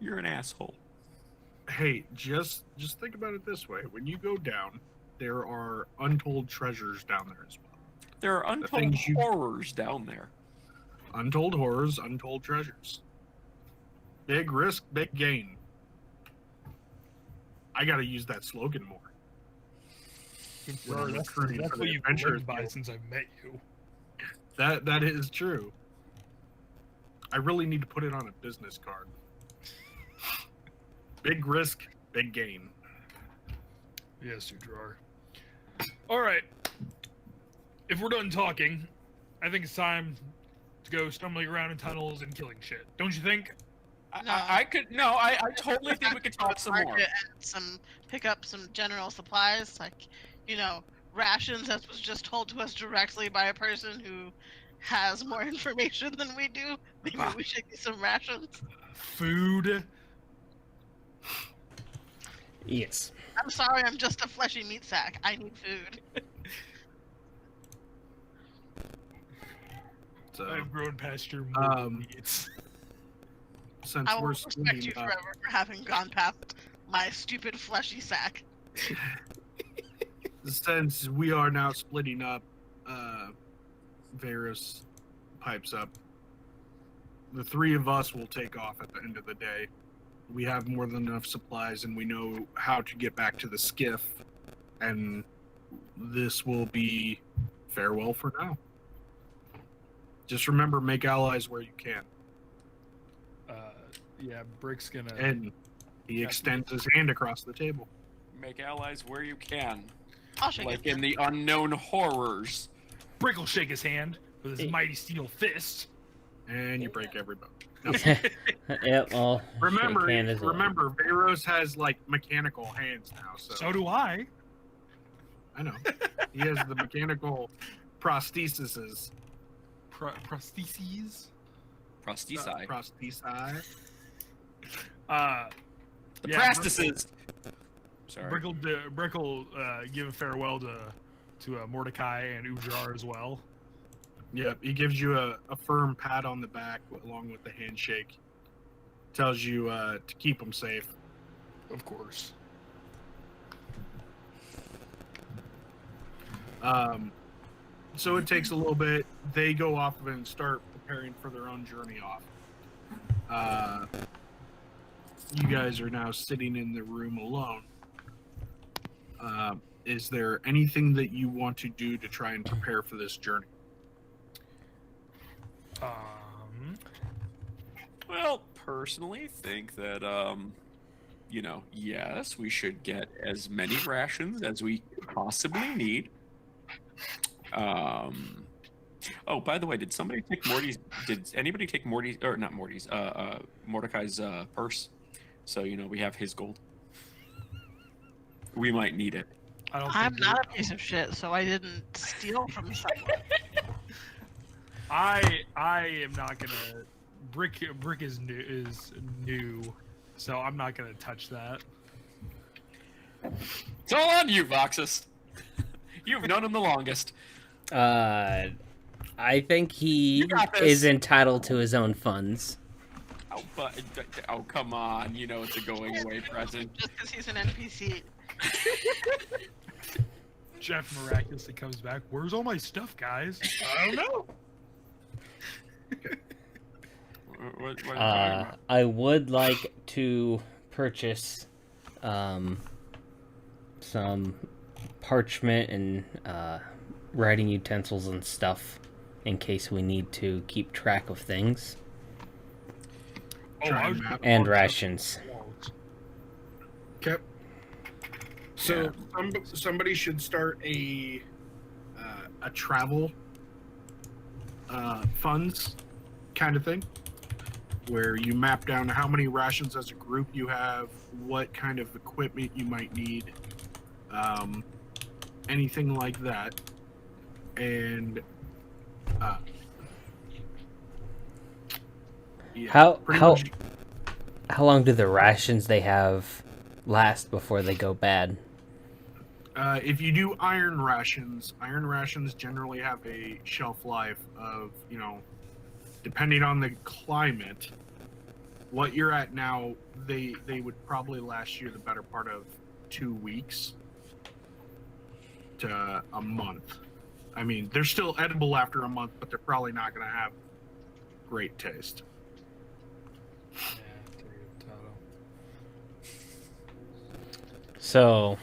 You're an asshole. Hey, just think about it this way. When you go down, there are untold treasures down there as well. There are untold horrors down there. Untold horrors, untold treasures. Big risk, big gain. I gotta use that slogan more. That's what you've lived by since I've met you. That is true. I really need to put it on a business card. Big risk, big gain. Yes, Udrar. All right. If we're done talking, I think it's time to go stumbling around in tunnels and killing shit. Don't you think? I totally think we could talk some more. And pick up some general supplies, like, rations, as was just told to us directly by a person who has more information than we do. Maybe we should get some rations. Food. Yes. I'm sorry, I'm just a fleshy meat sack. I need food. So, I've grown past your needs. Since I will we're respect splitting you up, forever for having gone past my stupid fleshy sack. since we are now splitting up, Varus pipes up. The 3 of us will take off at the end of the day. We have more than enough supplies, and we know how to get back to the skiff. And this will be farewell for now. Just remember, make allies where you can. Yeah, Brick's gonna... And he extends his hand across the table. Make allies where you can. I'll shake Like it. in the unknown horrors. Brick will shake his hand with his mighty steel fist. And you break every bone. Yep, I'll Remember, shake hand as well. Varos has like mechanical hands now. So do I. I know. He has the mechanical prostheses. Prostheses? Prostesi. Prosthesi. The yeah, prostheses. Sorry. Brick will give a farewell to Mordecai and Ujar as well. Yep, he gives you a firm pat on the back along with the handshake. Tells you to keep him safe. Of course. So it takes a little bit. They go off and start preparing for their own journey off. You guys are now sitting in the room alone. Is there anything that you want to do to try and prepare for this journey? Well, personally, think that yes, we should get as many rations as we possibly need. Oh, by the way, did somebody take Did anybody take Mordecai's purse? So we have his gold. We might need it. I'm not a piece of shit, so I didn't steal from someone. I am not gonna. Brick is new, so I'm not gonna touch that. It's all on you, Voxis. You've known him the longest. I think he You got this. is entitled to his own funds. Oh, come on. You know it's a going away present. Just because he's an NPC. Jeff miraculously comes back. Where's all my stuff, guys? I don't know. What are you talking about? I would like to purchase some parchment and writing utensils and stuff in case we need to keep track of things. I was And rations. Okay. So somebody should start a travel funds kind of thing, where you map down how many rations as a group you have, what kind of equipment you might need, anything like that, and How much. long do the rations they have last before they go bad? If you do iron rations generally have a shelf life of, depending on the climate, what you're at now, they would probably last you the better part of 2 weeks to a month. I mean, they're still edible after a month, but they're probably not going to have great taste. So,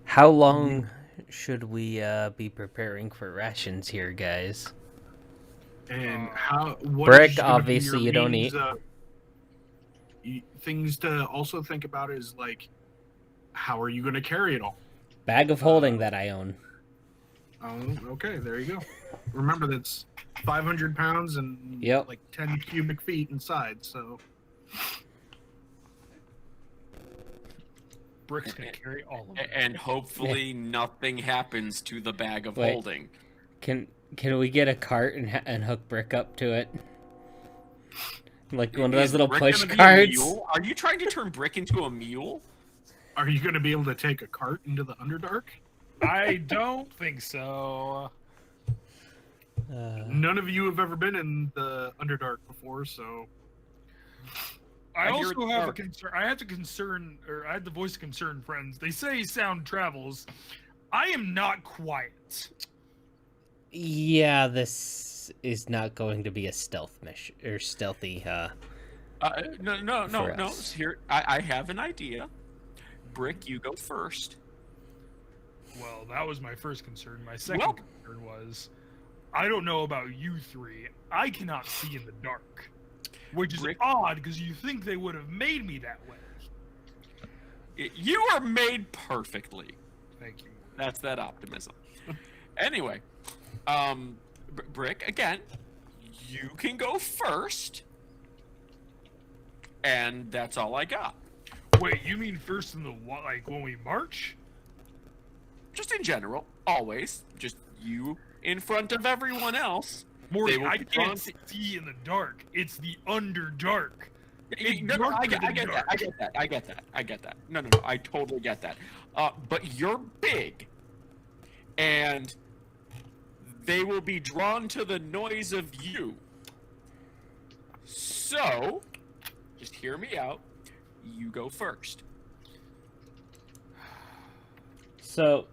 how long should we be preparing for rations here, guys? And what Brick, is gonna be obviously, your you don't means eat. of- things to also think about is, like, how are you going to carry it all? Bag of holding that I own. Oh, okay, there you go. Remember, that's 500 pounds and Yep. like 10 cubic feet inside, so... Brick's gonna carry all of it. And hopefully nothing happens to the bag of Wait. holding. Can we get a cart and hook Brick up to it? Like one of those Is little Brick push gonna be a carts? mule? Are you trying to turn Brick into a mule? Are you going to be able to take a cart into the Underdark? I don't think so. None of you have ever been in the Underdark before, so... I I hear also it's have a dark. concern. I had the voice of concern, friends. They say sound travels. I am not quiet. Yeah, this is not going to be a stealth mission or stealthy. No. For us. Here, I have an idea. Brick, you go first. Well, that was my first concern. My second Well- concern was, I don't know about you three. I cannot see in the dark, which is Brick- odd because you think they would have made me that way. You are made perfectly. Thank you. That's that optimism. Anyway, Brick, again, you can go first. And that's all I got. Wait, you mean first in the like when we march? Just in general, always. Just you in front of everyone else. Morty, will I be can't drawn see in the dark. It's the Underdark. No, I get that. I get that. No. I totally get that. But you're big. And they will be drawn to the noise of you. So, just hear me out. You go first. So,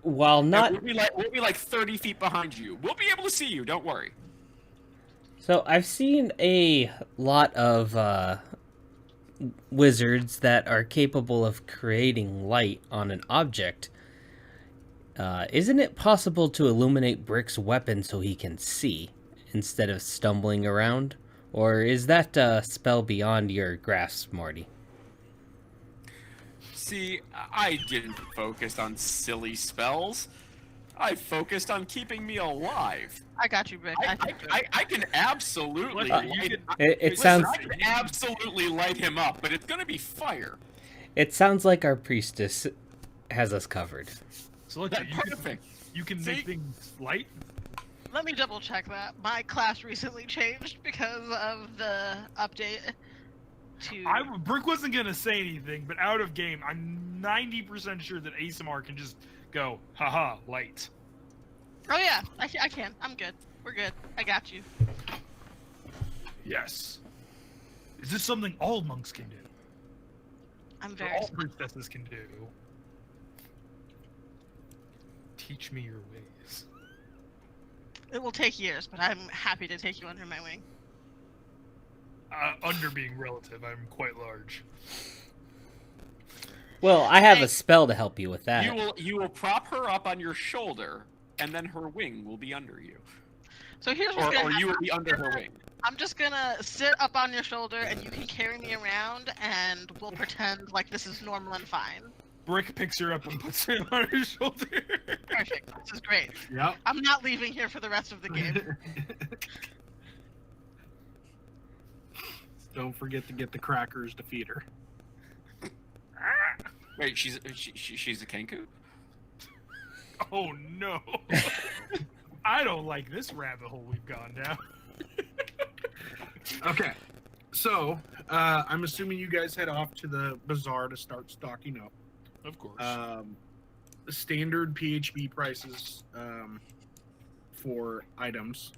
while not, We'll be like 30 feet behind you. We'll be able to see you. Don't worry. so I've seen a lot of wizards that are capable of creating light on an object. Isn't it possible to illuminate Brick's weapon so he can see instead of stumbling around? Or is that a spell beyond your grasp, Morty? See, I didn't focus on silly spells. I focused on keeping me alive. I got you, Brick. I can absolutely Listen, light, It listen, sounds I can absolutely light him up, but it's gonna be fire. it sounds like our priestess has us covered. So look, That's perfect. you can See? make things light. Let me double check that. My class recently changed because of the update to... Brick wasn't gonna say anything, but out of game, I'm 90% sure that Aasimar can just go, haha, light. Oh yeah, I can. I'm good. We're good. I got you. Yes. Is this something all monks can do? I'm Or very. all priestesses can do? Teach me your ways. It will take years, but I'm happy to take you under my wing. Under being relative, I'm quite large. Well, I have a spell to help you with that. You will prop her up on your shoulder, and then her wing will be under you. So here's what's gonna Or happen. you will be under her wing. I'm just gonna sit up on your shoulder, and you can carry me around, and we'll pretend like this is normal and fine. Brick picks her up and puts her on her shoulder. Perfect. This is great. Yep. I'm not leaving here for the rest of the game. Don't forget to get the crackers to feed her. Wait, she's a Kenku? Oh no! I don't like this rabbit hole we've gone down. Okay, so I'm assuming you guys head off to the bazaar to start stocking up. Of course. Standard PHB prices for items.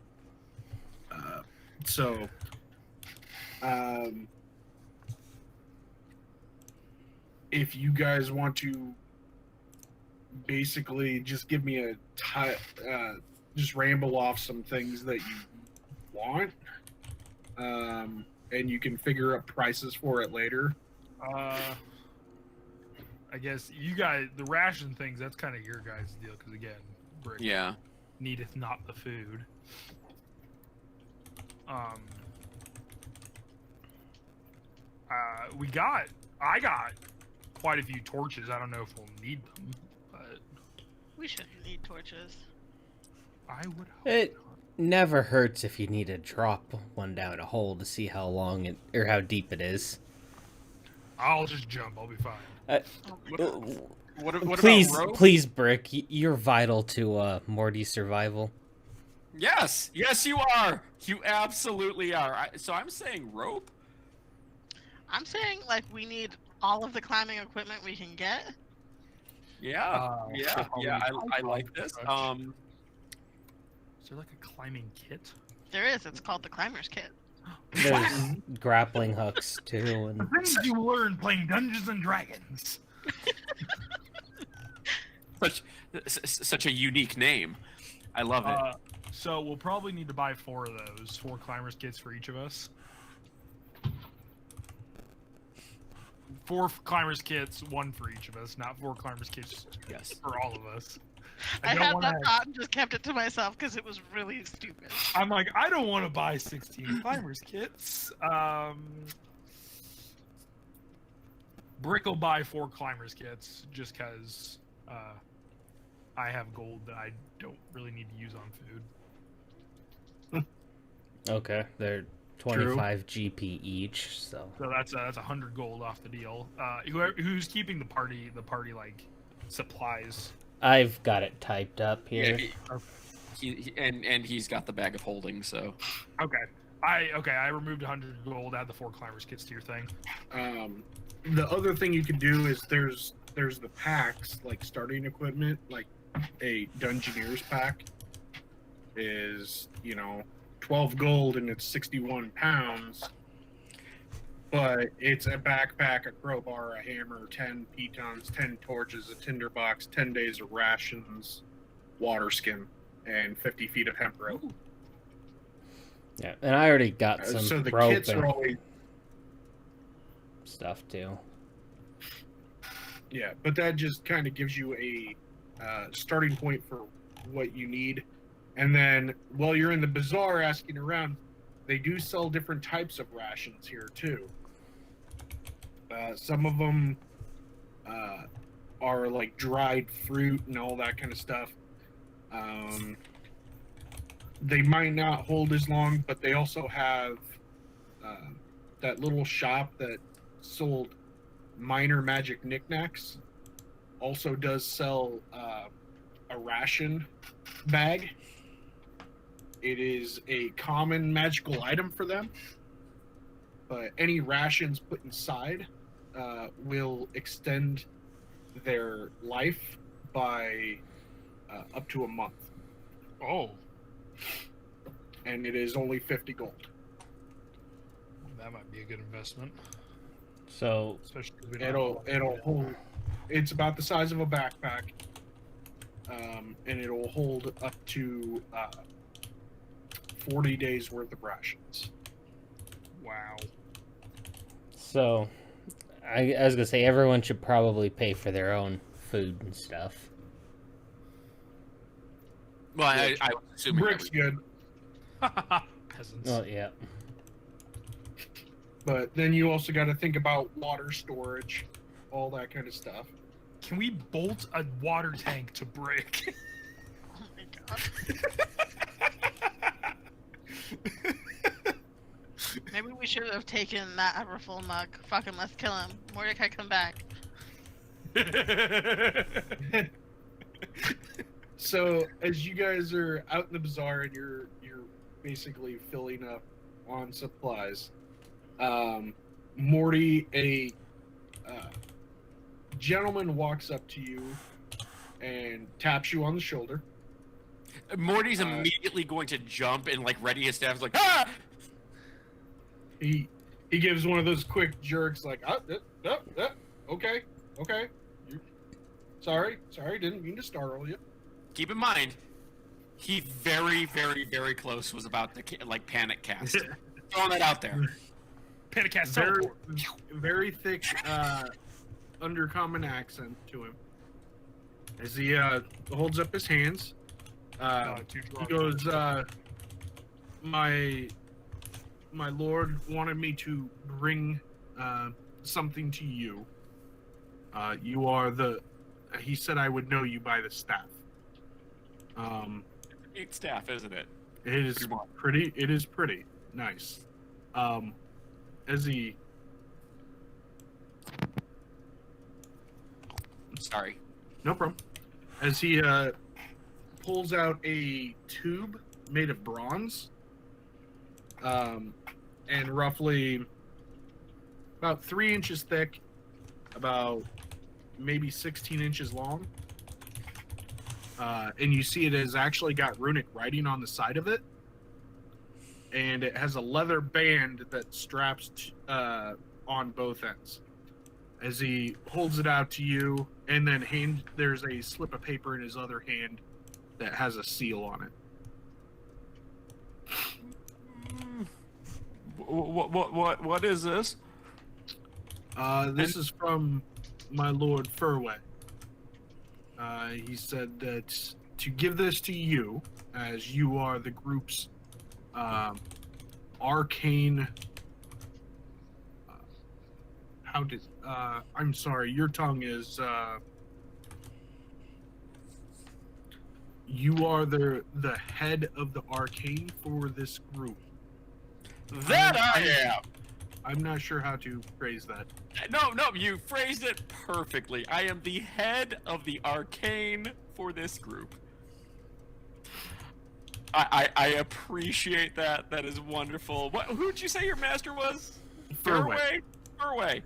If you guys want to basically just give me just ramble off some things that you want, and you can figure up prices for it later. I guess you guys, the ration things, that's kind of your guys' deal, because again, Brick Yeah. needeth not the food. I got quite a few torches. I don't know if we'll need them, but We shouldn't need torches. I would hope It not. never hurts if you need to drop one down a hole to see how long it or how deep it is. I'll just jump. I'll be fine. What Please, about rope? please, Brick, you're vital to Morty's survival. Yes, you are. You absolutely are. So I'm saying rope. I'm saying, like, we need all of the climbing equipment we can get. Yeah, so I like this. Is there like a climbing kit? There is. It's called the Climber's Kit. There's grappling hooks too, and Things you learn playing Dungeons and Dragons. Such a unique name. I love it. So we'll probably need to buy 4 of those, 4 climbers kits for each of us. 4 climbers kits, 1 for each of us, not 4 climbers kits Yes. for all of us. I don't had wanna that thought and just kept it to myself because it was really stupid. I'm like, I don't want to buy 16 climbers kits. Brick will buy 4 climbers kits just because I have gold that I don't really need to use on food. okay, they're 25 GP each. So So that's 100 gold off the deal. Who's keeping the party like supplies? I've got it typed up here. And he's got the bag of holding. So Okay. I removed 100 gold. Add the 4 climbers kits to your thing. The other thing you can do is there's the packs, like starting equipment, like a Dungeoneer's pack is 12 gold and it's 61 pounds, but it's a backpack, a crowbar, a hammer, 10 pitons, 10 torches, a tinderbox, 10 days of rations, water skin, and 50 feet of hemp rope. Yeah, and I already got some So the rope kits and are always stuff too. Yeah, but that just kind of gives you a starting point for what you need. And then while you're in the bazaar asking around, they do sell different types of rations here too. Some of them are like dried fruit and all that kind of stuff. They might not hold as long, but they also have that little shop that sold minor magic knickknacks. Also does sell a ration bag. It is a common magical item for them, but any rations put inside will extend their life by up to a month. Oh. And it is only 50 gold. That might be a good investment. So Especially if we don't have a lot of it'll money. hold. It's about the size of a backpack, and it'll hold up to 40 days worth of rations. Wow. So, I was gonna say everyone should probably pay for their own food and stuff. Well, I was assuming that Brick's good, Peasants. Well, yeah. but then you also got to think about water storage, all that kind of stuff. Can we bolt a water tank to brick? Oh my god. Maybe we should have taken that Everfull mug. Fucking let's kill him. Mordecai, come back. So as you guys are out in the bazaar and you're basically filling up on supplies, Morty, a gentleman walks up to you and taps you on the shoulder. Morty's immediately going to jump and like ready his staff. He's like, ah! He gives one of those quick jerks, like, okay, sorry, didn't mean to startle you. Keep in mind, he very, very, very close was about to like panic cast. Throwing that out there. Panic cast Very, teleport. very thick undercommon accent to him as he holds up his hands. Too He drunk. goes, my lord wanted me to bring something to you. You are he said I would know you by the staff. Neat staff, isn't it? It is pretty. It is pretty nice. As he, Sorry. no problem. As he pulls out a tube made of bronze, and roughly about 3 inches thick, about maybe 16 inches long. And you see it has actually got runic writing on the side of it. And it has a leather band that straps on both ends. As he holds it out to you, and then there's a slip of paper in his other hand that has a seal on it. What is this? This is from my lord Furway. He said that to give this to you, as you are the group's arcane. I'm sorry, your tongue is. You are the head of the arcane for this group. That I am. I'm not sure how to phrase that. No, you phrased it perfectly. I am the head of the arcane for this group. I appreciate that. That is wonderful. Who'd you say your master was? Furway. Furway.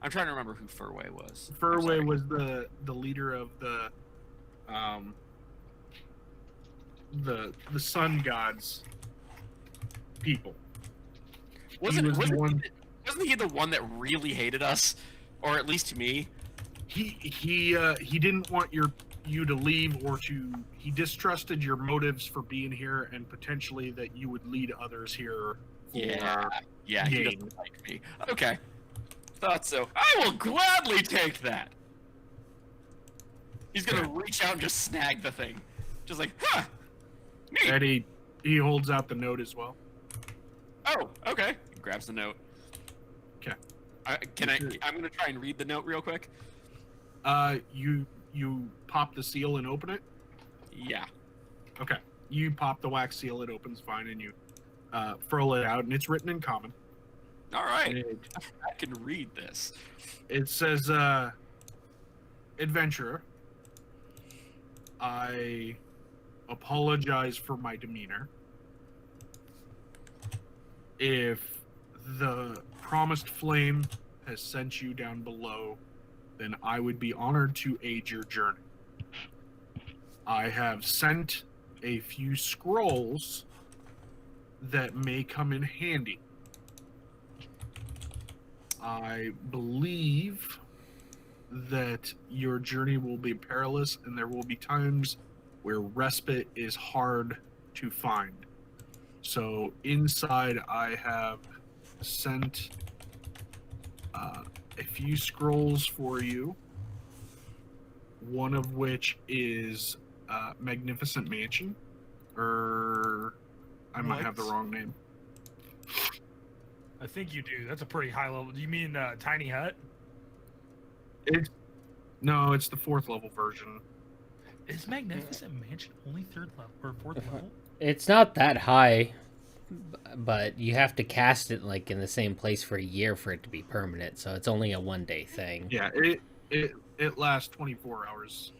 I'm trying to remember who Furway was. Furway was the leader of the sun gods people. Wasn't he the the one that really hated us, or at least to me? He didn't want you to leave, or he distrusted your motives for being here, and potentially that you would lead others here. Yeah, he gain. doesn't like me. Okay, thought so. I will gladly take that. He's gonna reach out and just snag the thing, just like, huh? Neat. And he holds out the note as well. Oh, okay. He grabs the note. Okay. I'm gonna try and read the note real quick. You pop the seal and open it. Yeah. Okay. You pop the wax seal, it opens fine, and you furl it out, and it's written in common. All right. And I can read this. it says, Adventurer, I apologize for my demeanor. If the promised flame has sent you down below, then I would be honored to aid your journey. I have sent a few scrolls that may come in handy. I believe that your journey will be perilous, and there will be times where respite is hard to find. So inside, I have sent a few scrolls for you. One of which is Magnificent Mansion, or I might have the wrong name. I think you do. That's a pretty high level. Do you mean Tiny Hut? No, it's the 4th level version. Is Magnificent Mansion only 3rd level or 4th level? It's not that high, but you have to cast it like in the same place for a year for it to be permanent. So it's only a 1-day thing. Yeah, it lasts 24 hours.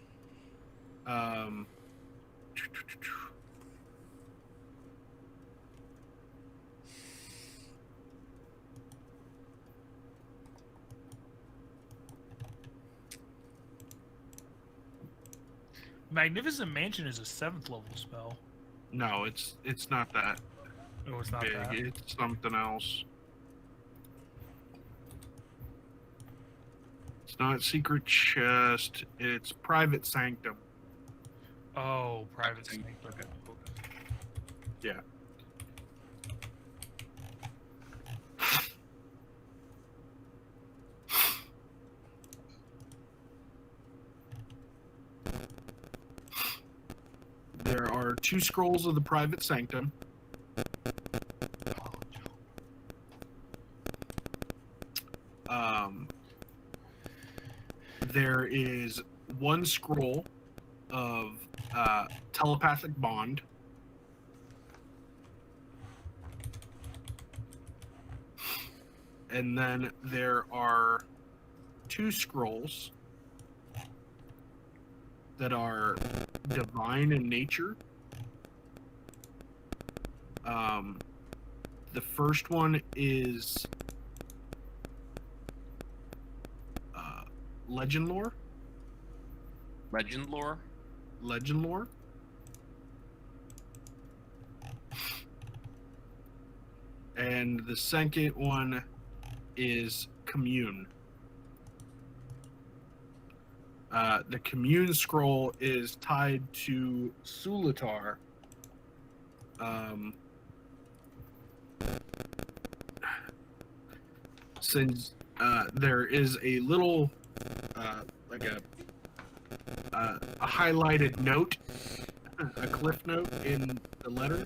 Magnificent Mansion is a 7th level spell. No, it's not that Oh, it's not big. that. It's something else. It's not Secret Chest. It's Private Sanctum. Oh, Private Snake. Okay. Yeah. There are 2 scrolls of the Private Sanctum. There is 1 scroll of Telepathic Bond. And then there are 2 scrolls that are Divine in Nature. The first one is Legend Lore. Legend lore. Legend Lore. And the second one is Commune. The Commune scroll is tied to Selichah. Since there is a little, like a highlighted note, a cliff note in the letter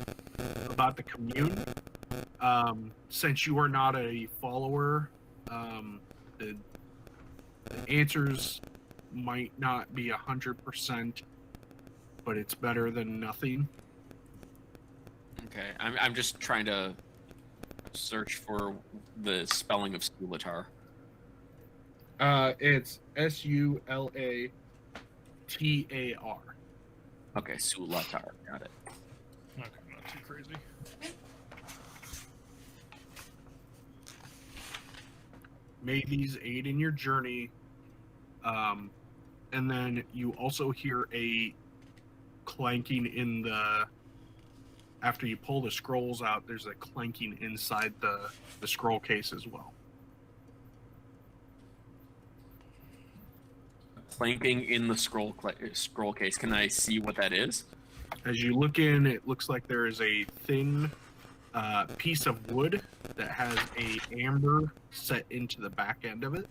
about the Commune. Since you are not a follower, the answers might not be 100%, but it's better than nothing. Okay, I'm just trying to search for the spelling of Selichah. It's Sulatar. Okay, Selichah. Got it. Okay, not too crazy. May these aid in your journey. And then you also hear a clanking in the... After you pull the scrolls out, there's a clanking inside the scroll case as well. Clanking in the scroll case. Can I see what that is? As you look in, it looks like there is a thin piece of wood that has a amber set into the back end of it.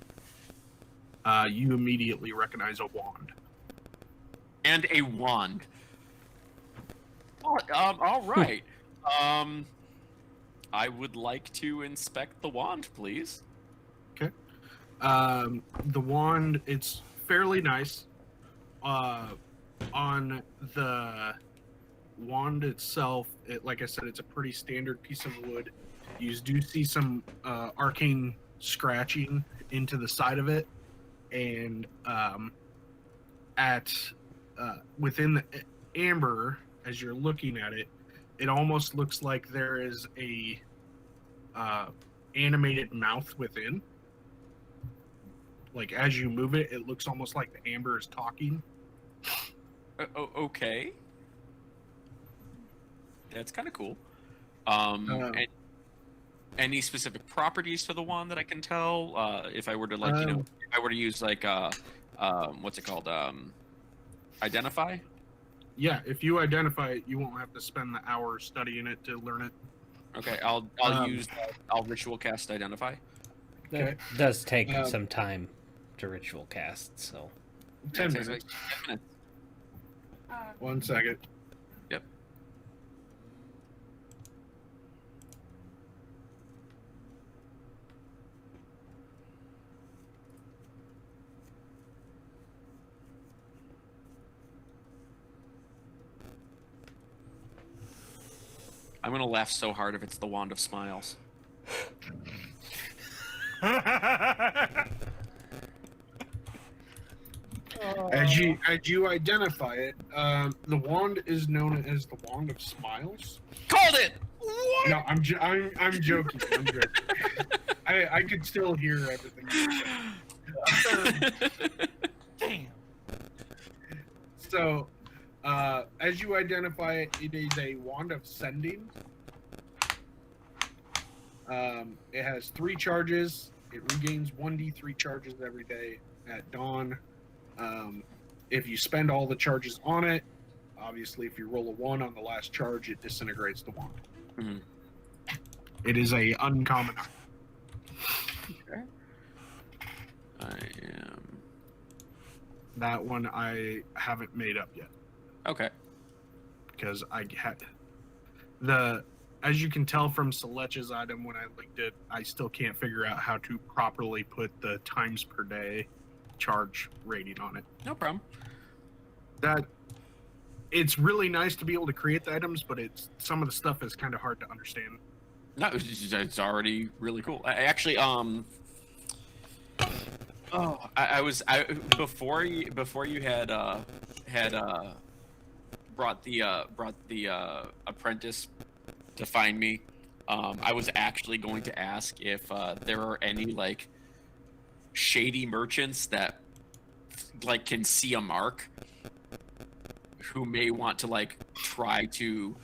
You immediately recognize a wand. And a wand. All right. I would like to inspect the wand, please. Okay. The wand, it's fairly nice. On the wand itself, like I said, it's a pretty standard piece of wood. You do see some arcane scratching into the side of it, and within the amber, as you're looking at it, it almost looks like there is a animated mouth within. Like as you move it, it looks almost like the amber is talking. Okay. That's kind of cool. And any specific properties to the wand that I can tell? If I were to like, if I were to use like, what's it called? Identify. Yeah, if you identify it, you won't have to spend the hour studying it to learn it. Okay, I'll I'll ritual cast identify. Okay. It does take some time to ritual cast, so 10 It takes, minutes. like, 10 minutes. 1 second. Yep. I'm gonna laugh so hard if it's the Wand of Smiles. As you identify it, the wand is known as the Wand of Smiles. Called it. No, I'm joking. I'm joking. I could still hear everything. Damn. So, as you identify it, it is a Wand of Sending. It has 3 charges. It regains 1d3 charges every day at dawn. If you spend all the charges on it, obviously, if you roll a 1 on the last charge, it disintegrates the wand. Mhm. It is a uncommon. Okay. I am. That one I haven't made up yet Okay. because I had the. As you can tell from Selichah's item when I linked it, I still can't figure out how to properly put the times per day charge rating on it. No problem. That it's really nice to be able to create the items, but it's some of the stuff is kind of hard to understand. No, it's already really cool. I actually, before you had brought the apprentice to find me, I was actually going to ask if there are any like shady merchants that like can see a mark who may want to like try to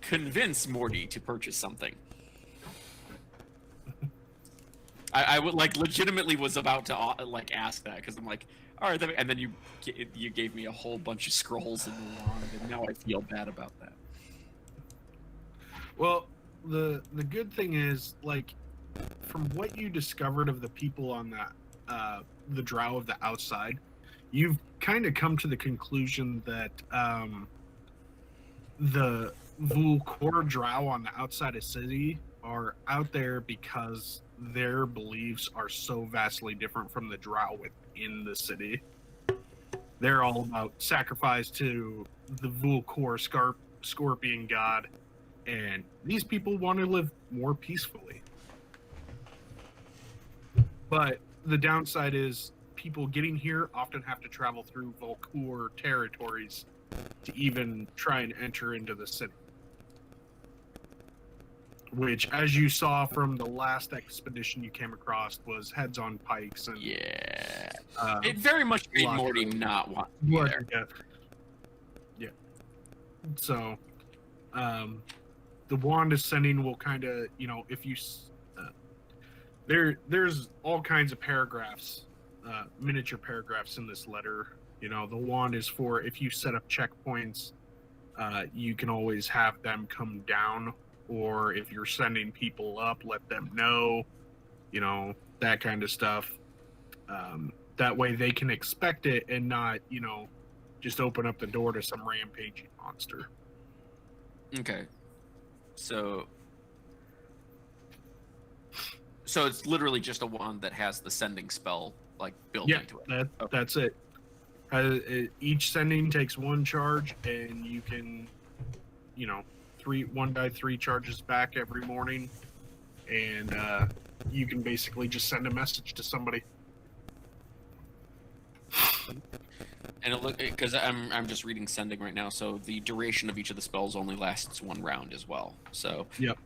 convince Morty to purchase something. I would like legitimately was about to like ask that because I'm like, all right, and then you gave me a whole bunch of scrolls in the wand, and now I feel bad about that. Well, the good thing is, like, from what you discovered of the people on that the drow of the outside, you've kind of come to the conclusion that the Vulkor drow on the outside of city are out there because their beliefs are so vastly different from the drow within the city. They're all about sacrifice to the Vulkor scorpion god, and these people want to live more peacefully. But the downside is people getting here often have to travel through Vulkor territories to even try and enter into the city. Which, as you saw from the last expedition you came across, was heads on pikes and Yeah, it very much made lots Morty of not want to be blood there. and death. Yeah. So, the wand ascending will kind of, if you there's all kinds of paragraphs, miniature paragraphs in this letter. The wand is for if you set up checkpoints, you can always have them come down, or if you're sending people up, let them know, that kind of stuff. That way they can expect it and not, just open up the door to some rampaging monster. Okay, so it's literally just a wand that has the sending spell like built into it. That's it. Each sending takes 1 charge, and you can, 1 die 3 charges back every morning, and you can basically just send a message to somebody. And it look because I'm just reading sending right now, so the duration of each of the spells only lasts 1 round as well. So Yep.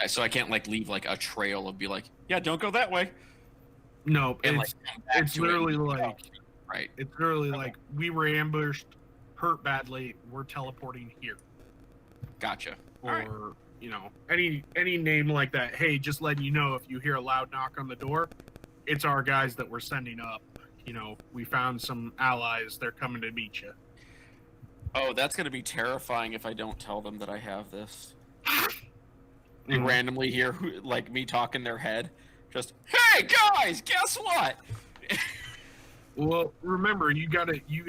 So I can't like leave like a trail of be like, yeah, don't go that way. No, And it's like come back it's to it literally and- like right. it's literally like we were ambushed, hurt badly, we're teleporting here, Gotcha. or All right. you know, any name like that. Hey, just letting you know, if you hear a loud knock on the door, it's our guys that we're sending up. You know, we found some allies. They're coming to meet you. Oh, that's gonna be terrifying if I don't tell them that I have this. They Mm. randomly hear like me talk in their head. Just, hey guys, guess what? Well, remember, you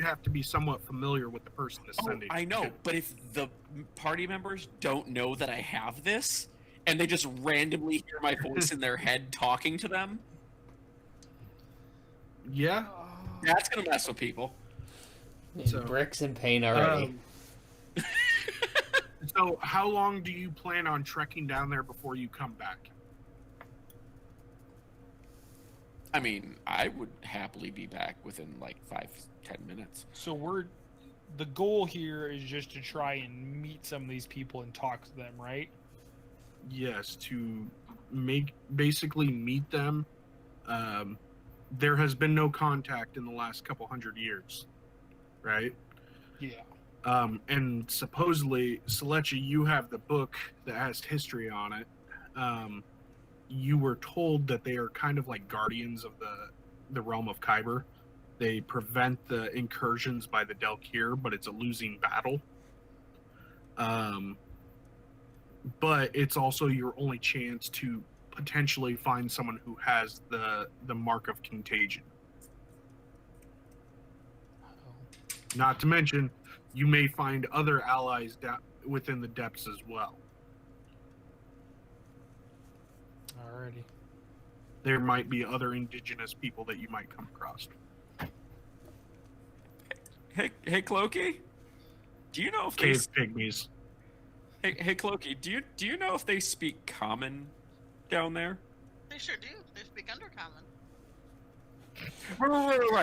have to be somewhat familiar with the person that's Oh, sending. I know, but if the party members don't know that I have this, and they just randomly hear my voice in their head talking to them, Yeah. that's gonna mess with people. So, Bricks and paint already. So, how long do you plan on trekking down there before you come back? I mean, I would happily be back within like 5-10 minutes. So the goal here is just to try and meet some of these people and talk to them, right? Yes, to basically meet them. There has been no contact in the last couple hundred years, right? Yeah. And supposedly, Selichah, you have the book that has history on it. You were told that they are kind of like guardians of the realm of Kyber. They prevent the incursions by the Delkir, but it's a losing battle. But it's also your only chance to potentially find someone who has the mark of contagion. Not to mention, you may find other allies within the depths as well. Alrighty. There might be other indigenous people that you might come across. Hey, Cloaky, do you know if Cave pygmies. Hey, Cloaky, do you know if they speak Common down there? They sure do. They speak Undercommon. Right.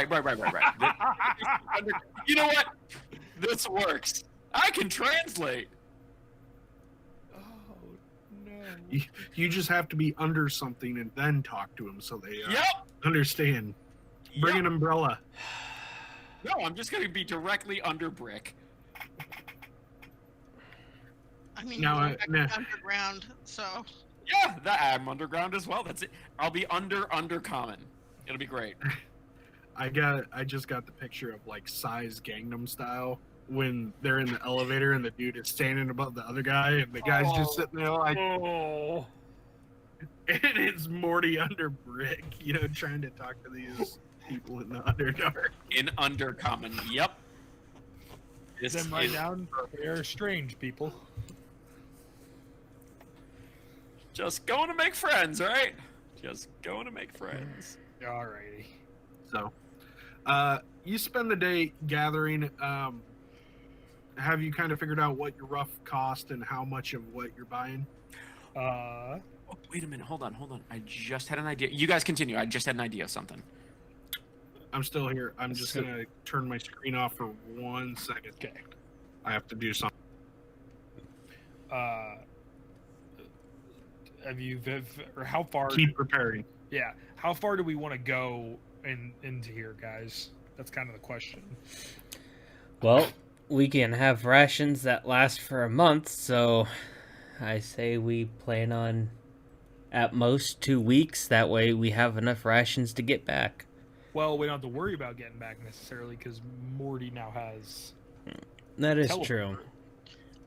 You know what? This works. I can translate. Oh no. You just have to be under something and then talk to them so they Yep. understand. Bring Yep. an umbrella. No, I'm just going to be directly under Brick. I mean, No, you're underground, so Yeah, I'm underground as well. That's it. I'll be undercommon. It'll be great. I just got the picture of like size Gangnam Style when they're in the elevator and the dude is standing above the other guy and the guy's just sitting there like, Oh. and it's Morty under Brick, you know, trying to talk to these people in the Underdark. In undercommon. Yep. This Them right is down. They're strange people. just going to make friends, right? Just going to make friends. Alrighty. So, you spend the day gathering. Have you kind of figured out what your rough cost and how much of what you're buying? Oh, wait a minute. Hold on. I just had an idea. You guys continue. I just had an idea of something. I'm still here. I'm just going to turn my screen off for 1 second. Okay. I have to do something. Have you or how far? Keep preparing. Yeah. How far do we want to go into here, guys? That's kind of the question. Well, we can have rations that last for a month, so I say we plan on at most 2 weeks. That way we have enough rations to get back. Well, we don't have to worry about getting back necessarily because Morty now has. That is Teleport. true.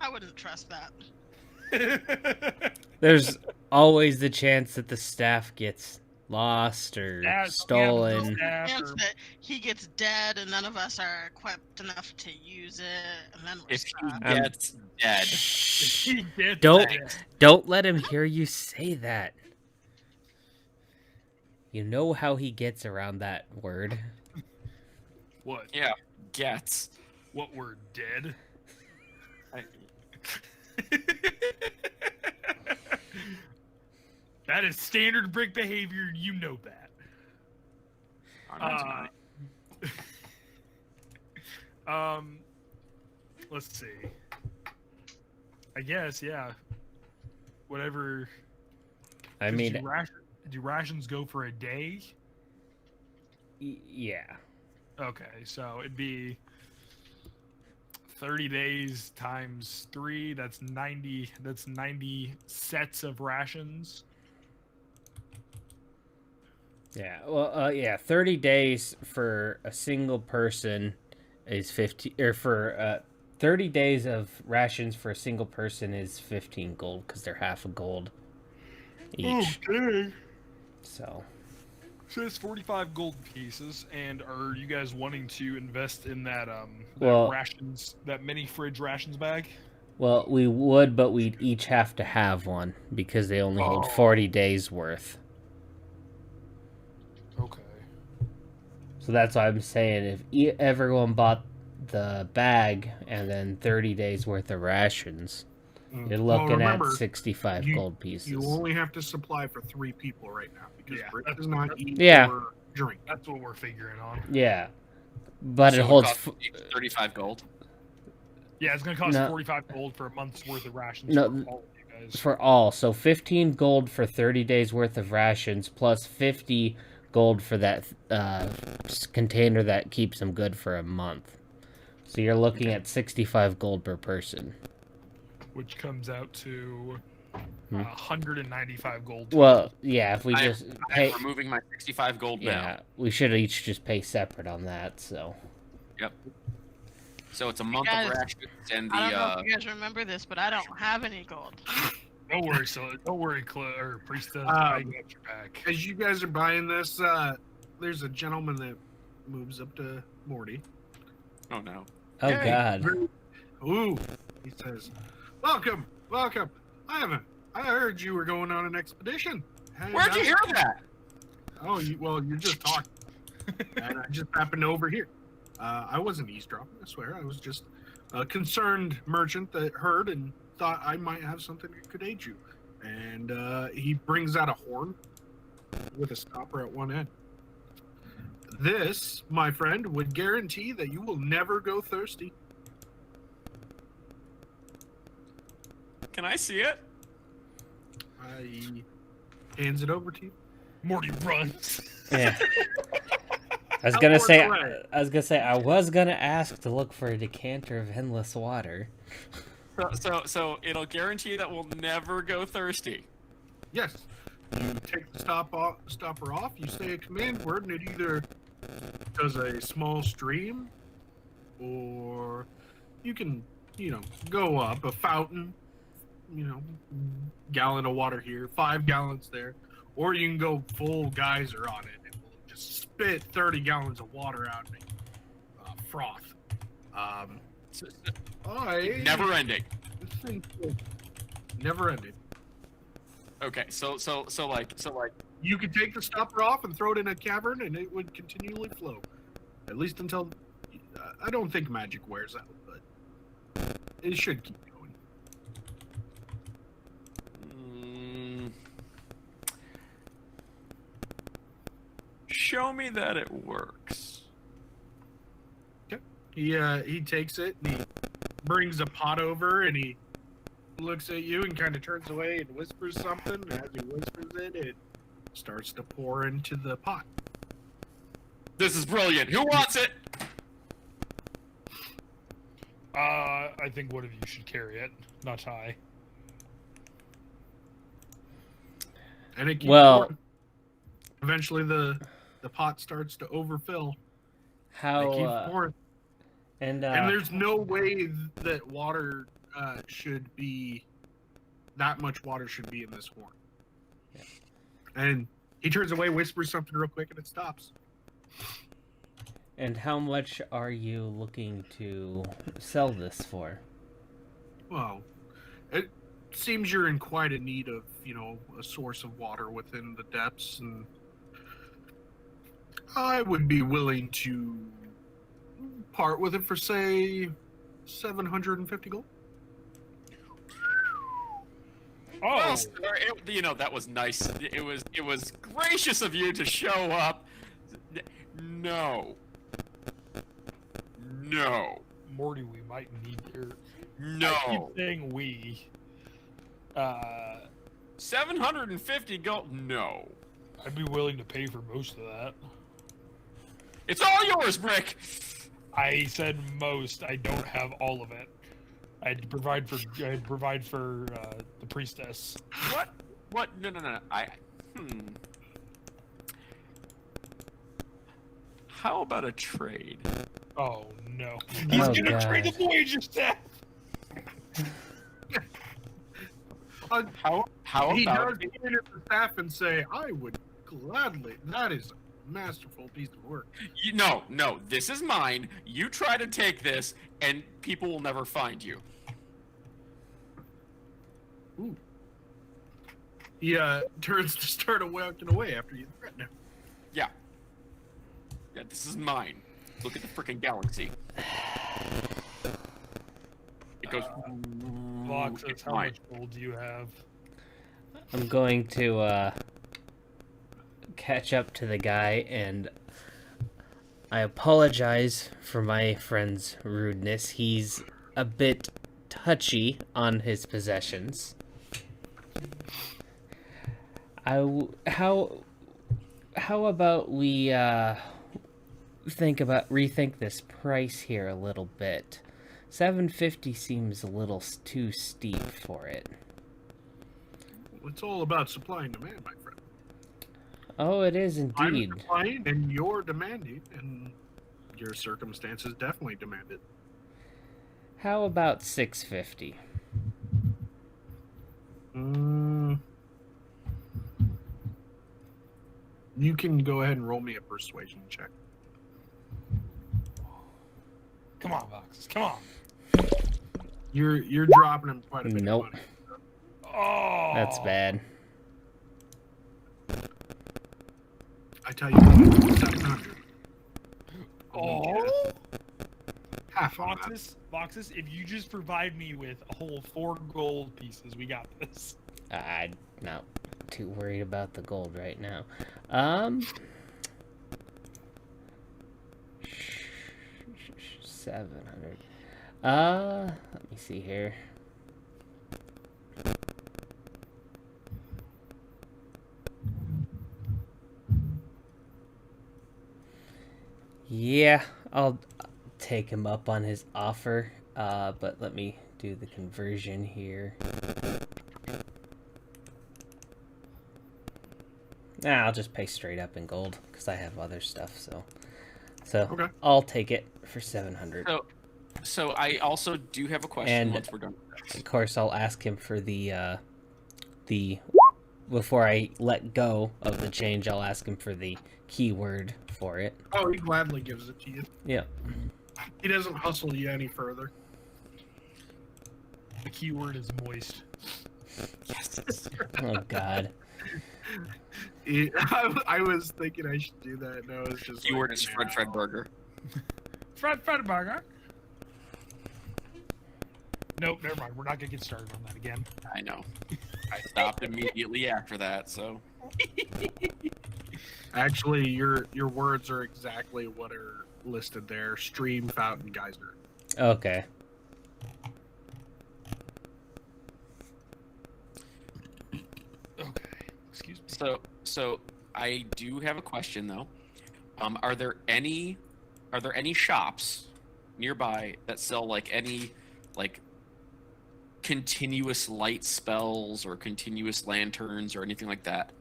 I wouldn't trust that. There's always the chance that the staff gets lost or stolen. Yeah, Chance that he gets dead and none of us are equipped enough to use it, and then we're If he stuck. gets dead. He gets Don't that. don't let him hear you say that. You know how he gets around that word. What? Yeah, gets. What? We're dead? That is standard Brick behavior. You know that. Let's see. I guess, yeah. Whatever. I mean, do rations go for a day? yeah. Okay, so it'd be 30 days times 3, that's 90. That's 90 sets of rations. Yeah. Well, yeah. 30 days for a single person is 50, or for 30 days of rations for a single person is 15 gold because they're half a gold each. Okay. So. So it's 45 gold pieces, and are you guys wanting to invest in that Well- rations, that mini fridge rations bag? Well, we would, but we'd each have to have one because they only hold 40 days worth. Okay. So that's why I'm saying if everyone bought the bag and then 30 days worth of rations, you're looking remember, at 65 gold pieces. You only have to supply for 3 people right now because Yeah, Britt does not eat Yeah. or drink. That's what we're figuring on. Yeah. But So it holds... costs 35 gold. Yeah, it's gonna cost No. 45 gold for a month's worth of rations No, for all of you guys. for all. So 15 gold for 30 days worth of rations plus 50 gold for that container that keeps them good for a month. So you're looking at 65 gold per person. Which comes out to 195 gold. Well, yeah, if we just I'm pay... removing my 65 gold Yeah, now. we should each just pay separate on that, so... Yep. So it's a month Guys, of rations and I don't know the if you guys remember this, but I don't have any gold. Don't worry, don't worry, Priestess. I got your back. As you guys are buying this, there's a gentleman that moves up to Morty. oh no. Oh, Hey, God. Ooh, he says, welcome. I heard you were going on an expedition. Hey, Where'd you hear that? Oh, you're just talking. And I just happened to overhear. I wasn't eavesdropping, I swear. I was just a concerned merchant that heard and thought I might have something that could aid you. And he brings out a horn with a stopper at one end. This, my friend, would guarantee that you will never go thirsty. Can I see it? He hands it over to you. Morty runs. Yeah. I was gonna say I was gonna ask to look for a decanter of endless water. So it'll guarantee that we'll never go thirsty. Yes. You take the stopper off, you say a command word, and it either does a small stream, or you can, go up a fountain, gallon of water here, 5 gallons there, or you can go full geyser on it and we'll just spit 30 gallons of water out and froth. Never ending. Never ending. Okay, so like You could take the stopper off and throw it in a cavern, and it would continually flow, at least until I don't think magic wears out, but it should keep going. Show me that it works. Okay. He takes it and he brings a pot over and he looks at you and kind of turns away and whispers something. And as he whispers it, it starts to pour into the pot. This is brilliant. Who wants it? I think one of you should carry it, not I. And it keeps pouring. Eventually the pot starts to overfill. How It keeps pouring. and there's no way that water should be that much water should be in this horn. Yeah. And he turns away, whispers something real quick, and it stops. and how much are you looking to sell this for? Well, it seems you're in quite a need of, a source of water within the depths, and I would be willing to part with it for, say, 750 gold. Oh, Well, sir, that was nice. It was gracious of you to show up. No. Morty, we might need your. I No. keep saying we. 750 gold. No. I'd be willing to pay for most of that. It's all yours, Brick. I said most. I don't have all of it. I had to provide for the priestess. What? No. How about a trade? Oh no! He's Oh, gonna trade the God. Voyager staff. How He about does point at the staff and say, "I would gladly." That is a masterful piece of work. no, this is mine. You try to take this, and people will never find you. Ooh. He turns to start walking away after you threaten him. Yeah, this is mine. Look at the freaking galaxy. It goes. Voxis, It's how mine. much gold do you have? I'm going to catch up to the guy, and I apologize for my friend's rudeness. He's a bit touchy on his possessions. How about we rethink this price here a little bit? $750 seems a little too steep for it. It's all about supply and demand, my friend. Oh, it is I'm indeed. supplying and you're demanding, and your circumstances definitely demand it. How about $650? You can go ahead and roll me a persuasion check. Come on, Voxis. Come on. You're dropping him quite a bit. Nope. Of money. Oh, That's bad. I tell you what, 700. Oh, Half on that. Voxis, if you just provide me with a whole 4 gold pieces, we got this. I'm not too worried about the gold right now. 700. Let me see here. Yeah, I'll take him up on his offer. But let me do the conversion here. Nah, I'll just pay straight up in gold because I have other stuff. So Okay. I'll take it for 700. So I also do have a question And- once we're done. Of course, I'll ask him for the before I let go of the change. I'll ask him for the keyword for it. Oh, he gladly gives it to you. Yeah. He doesn't hustle you any further. The keyword is moist. Yes. Oh God. I was thinking I should do that. No, it's just Keyword like, is nah. Fred Burger. Fred Burger. Nope, never mind. We're not gonna get started on that again. I know. I stopped immediately after that. So Actually, your words are exactly what are listed there: stream, fountain, geyser. Okay. Okay. Excuse me. so I do have a question though. Are there any shops nearby that sell like any like continuous light spells or continuous lanterns or anything like that?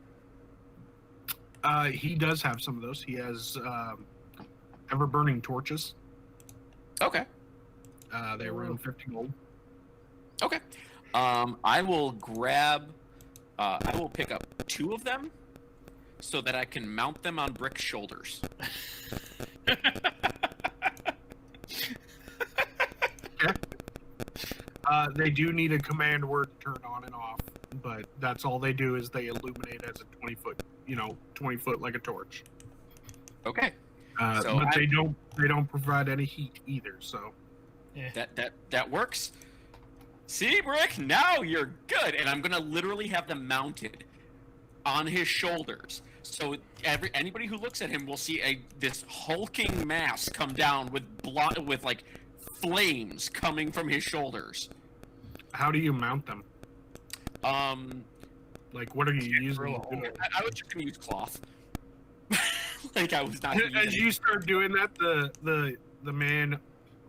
He does have some of those. He has ever-burning torches. Okay. They run 50 gold. Okay. I will pick up 2 of them so that I can mount them on Brick's shoulders. They do need a command word to turn on and off, but that's all they do is they illuminate as a 20 foot like a torch. Okay. So But they don't provide any heat either. So That works. See, Brick, now you're good. And I'm gonna literally have them mounted on his shoulders. So anybody who looks at him will see this hulking mass come down with like flames coming from his shoulders. how do you mount them? Like, what are you using? I was just gonna use cloth. Like I was not. As you start doing that, the the man,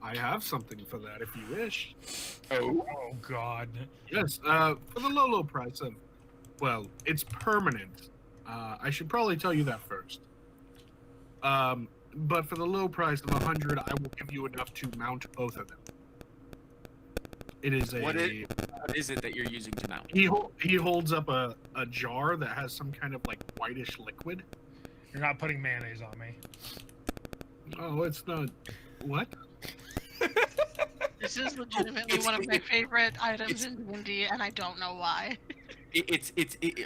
I have something for that if you wish. Oh. Oh God. Yes, for the low price of, well, it's permanent. I should probably tell you that first. But for the low price of 100, I will give you enough to mount both of them. It is a. What is it that you're using to mount? He holds up a jar that has some kind of like whitish liquid. You're not putting mayonnaise on me. Oh, it's not. What? This is legitimately one of my favorite items in D&D, and I don't know why. It's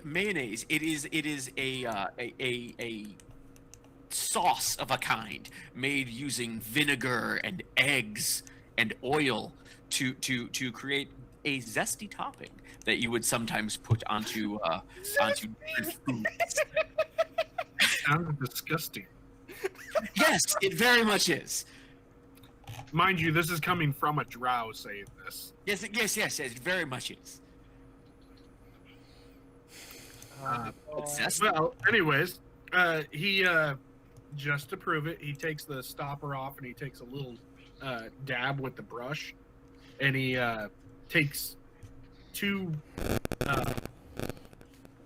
mayonnaise. It is a sauce of a kind made using vinegar and eggs and oil to create a zesty topping that you would sometimes put onto different foods. Sounds disgusting. Yes, it very much is. Mind you, this is coming from a drow saying this. Yes, it very much is. It's zesty. Well, anyways, he just to prove it, he takes the stopper off and he takes a little dab with the brush, and he takes two.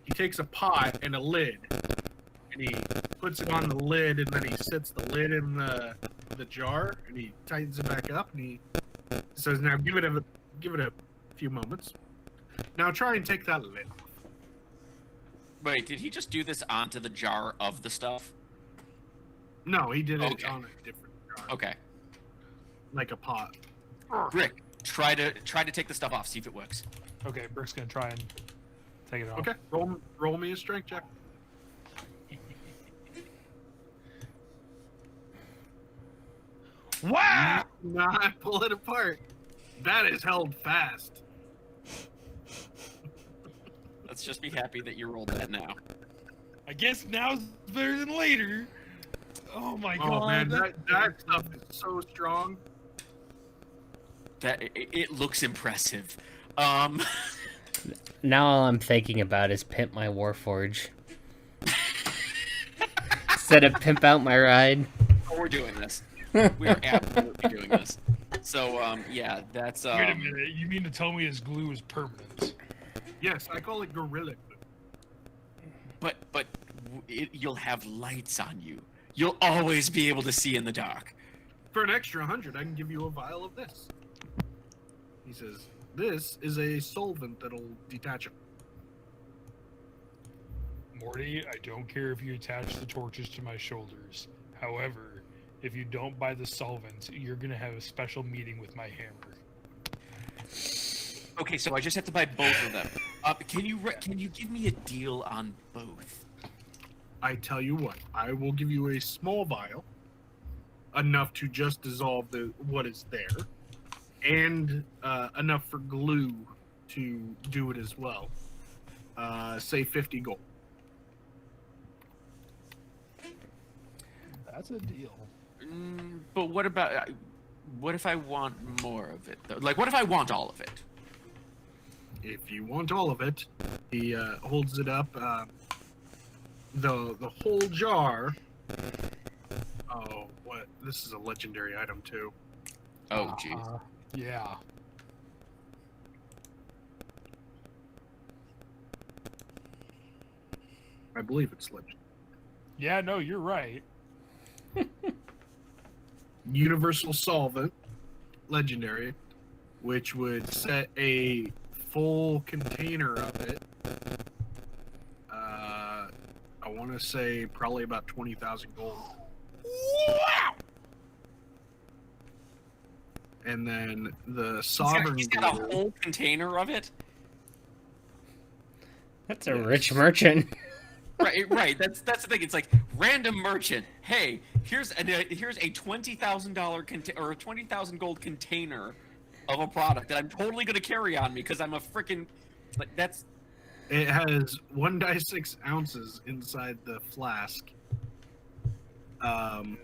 He takes a pot and a lid, and he puts it on the lid, and then he sits the lid in the jar, and he tightens it back up, and he says, "Now give it a few moments. Now try and take that lid." Wait, did he just do this onto the jar of the stuff? No, he did it Okay. on a different jar, Okay. like a pot. Rick, try to take the stuff off. See if it works. Okay, Brick's gonna try and take it off. Okay, roll me a strength check. Wow! Not pull it apart. That is held fast. Let's just be happy that you rolled that now. I guess now's better than later. Oh my God! Oh man, that stuff is so strong. That it looks impressive. Now all I'm thinking about is pimp my Warforged. Instead of pimp out my ride. Oh, we're doing this. We are absolutely doing this. So, yeah, that's. Wait a minute. You mean to tell me his glue is permanent? Yes, I call it gorilla. But you'll have lights on you. You'll always be able to see in the dark. For an extra 100, I can give you a vial of this. He says, "This is a solvent that'll detach them." Morty, I don't care if you attach the torches to my shoulders. However, if you don't buy the solvent, you're gonna have a special meeting with my hammer. Okay, so I just have to buy both of them. Can you give me a deal on both? I tell you what, I will give you a small vial, enough to just dissolve what is there, and enough for glue to do it as well. Say 50 gold. That's a deal. But what about? What if I want more of it? Though? Like, what if I want all of it? If you want all of it, he holds it up. The whole jar. Oh, what? This is a legendary item too. Oh, jeez. Yeah. I believe it's legend. Yeah, no, you're right. Universal solvent, legendary, which would set a full container of it. I want to say probably about 20,000 gold. Wow! And then the sovereign He's got a glue- whole container of it. That's a rich merchant. Right. That's the thing. It's like random merchant. Hey, here's a $20,000 or a 20,000 gold container of a product that I'm totally gonna carry on me because I'm a freaking like that's. It has 1d6 ounces inside the flask. And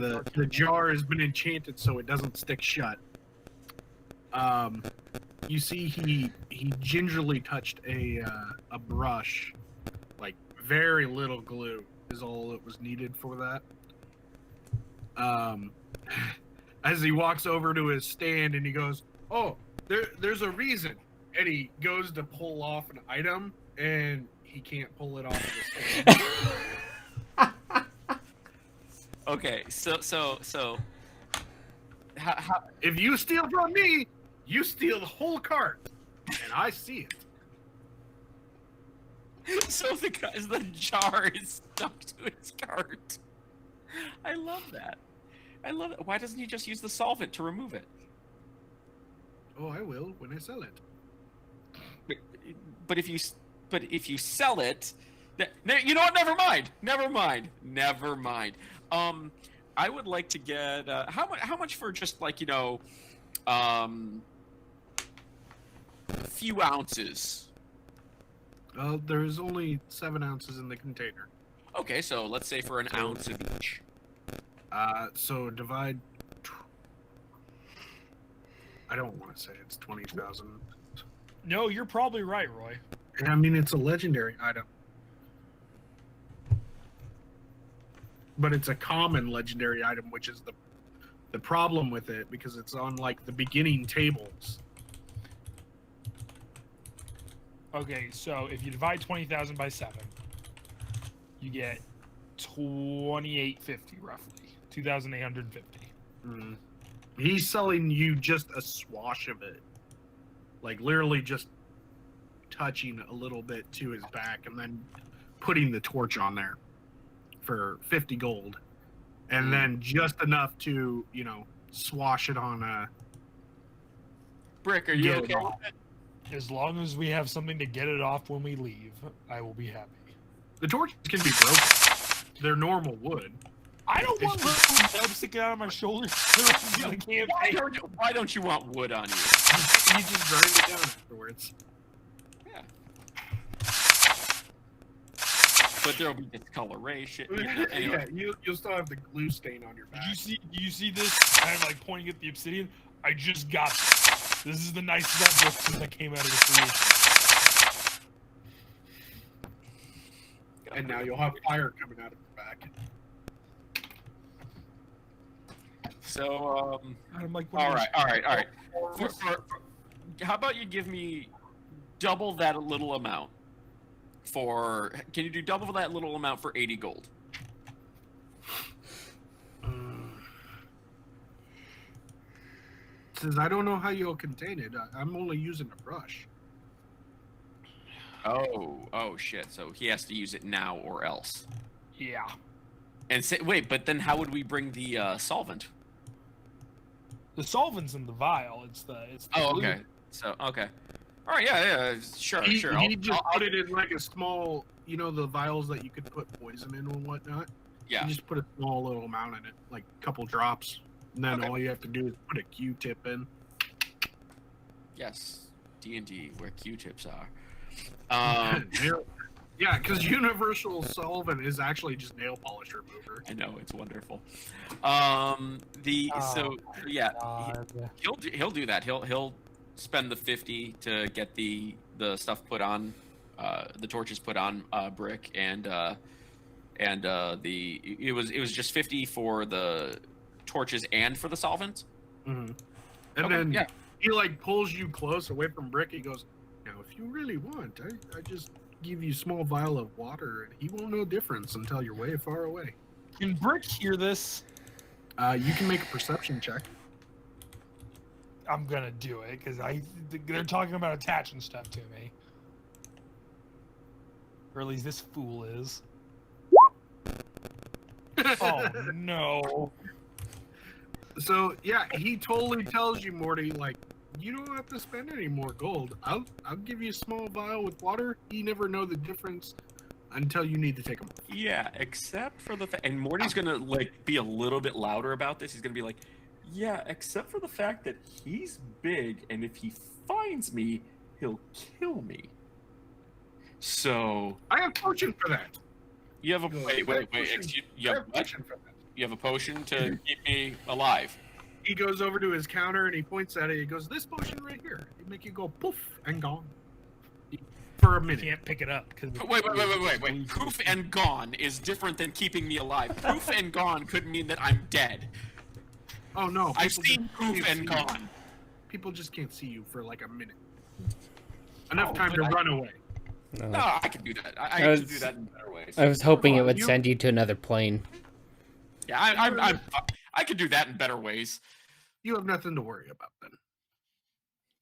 the jar has been enchanted so it doesn't stick shut. You see he gingerly touched a brush, like very little glue is all that was needed for that. as he walks over to his stand and he goes, "Oh, there's a reason." And he goes to pull off an item and he can't pull it off of the stand. Okay, so how If you steal from me, you steal the whole cart, and I see it. so the jar is stuck to his cart. I love that. I love it. Why doesn't he just use the solvent to remove it? Oh, I will when I sell it. But if you sell it, you know what? Never mind. I would like to get how much for just like few ounces. There's only 7 ounces in the container. Okay, so let's say for an ounce of each. So divide. I don't want to say it's 20,000. No, you're probably right, Roy. I mean, it's a legendary item. But it's a common legendary item, which is the problem with it, because it's on, like, the beginning tables. Okay, so if you divide 20,000 by 7, you get 2850 roughly. 2,850. Mm. He's selling you just a swash of it. Like, literally just touching a little bit to his back and then putting the torch on there for 50 gold. And then just enough to, swash it on a... Brick, are you okay? As long as we have something to get it off when we leave, I will be happy. The torches can be broken. They're normal wood. I don't want little web sticking out of my shoulders. I can't Why don't you want wood on you? You just grind it down afterwards. Yeah. But there'll be discoloration. Anyway. Yeah, you'll still have the glue stain on your back. Do you see this? Kind of like pointing at the obsidian. I just got this. This is the nicest I've looked since I came out of the creation. And now you'll have fire coming out of your back. So, I'm like, all right. How about you give me double that little amount can you do double that little amount for 80 gold? Says I don't know how you'll contain it. I'm only using a brush. Oh shit. So he has to use it now or else. Yeah. And wait, but then how would we bring the solvent? The solvent's in the vial. It's the Oh, glue. okay. So, okay. All right, yeah, sure. He just put it in like a small, the vials that you could put poison in and whatnot. Yeah. You just put a small little amount in it, like a couple drops. And then Okay. all you have to do is put a Q-tip in. Yes, D&D, where Q-tips are. Yeah, because universal solvent is actually just nail polish remover. I know, it's wonderful. He'll do that. He'll spend the 50 to get the stuff put on, the torches put on Brick, and it was just 50 for the torches and for the solvent. Mm-hmm. And Okay, then yeah. he like pulls you close away from Brick. He goes, "Now, if you really want, I just give you a small vial of water, and he won't know difference until you're way far away." Can Brick hear this? You can make a perception check. I'm gonna do it because they're talking about attaching stuff to me, or at least this fool is. Oh no! So yeah, he totally tells you, Morty, like, you don't have to spend any more gold. I'll give you a small vial with water. You never know the difference until you need to take them. Yeah, except for the and Morty's gonna like be a little bit louder about this. He's gonna be like, yeah, except for the fact that he's big, and if he finds me, he'll kill me. So I have potion for that. you have a wait. Excuse, you have what? Potion for that. You have a potion to keep me alive. He goes over to his counter and he points at it. He goes, "This potion right here. It make you go poof and gone for a You minute." can't pick it up because Wait. Poof and gone is different than keeping me alive. Poof and gone could mean that I'm dead. Oh no! I've people seen just poof can't and see you. gone. People just can't see you for like a minute. Enough Oh, time but to I- run away. No. No, I can do that. I I can do was- that in better ways. I was hoping Come it on, would you- send you to another plane. Yeah, I could do that in better ways. You have nothing to worry about then.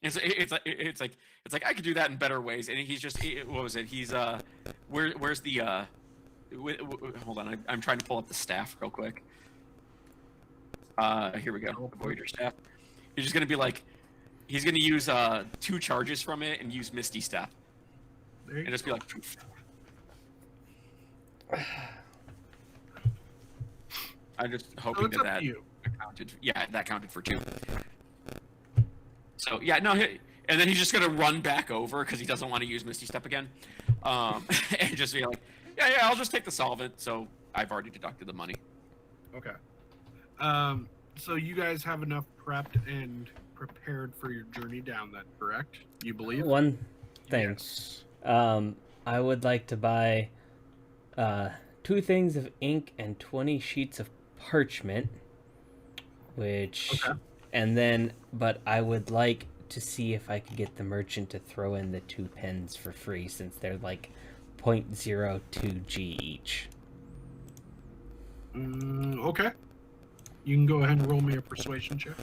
It's like I could do that in better ways, and he's just what was it? He's where's the hold on, I'm trying to pull up the staff real quick. Here we go, the Voyager staff. He's just gonna be like, he's gonna use 2 charges from it and use Misty Step, There you and just be like, poof. I'm just So hoping it's up that to you. counted. Yeah, that counted for 2. So yeah, no, and then he's just gonna run back over because he doesn't want to use Misty Step again, and just be like, yeah, I'll just take the solvent. So I've already deducted the money. Okay. So you guys have enough prepped and prepared for your journey down, then, correct? You believe? One thing. Yes. I would like to buy 2 things of ink and 20 sheets of parchment, which, Okay. and then, but I would like to see if I could get the merchant to throw in the 2 pens for free, since they're like 0.02 G each. Okay. You can go ahead and roll me a persuasion check.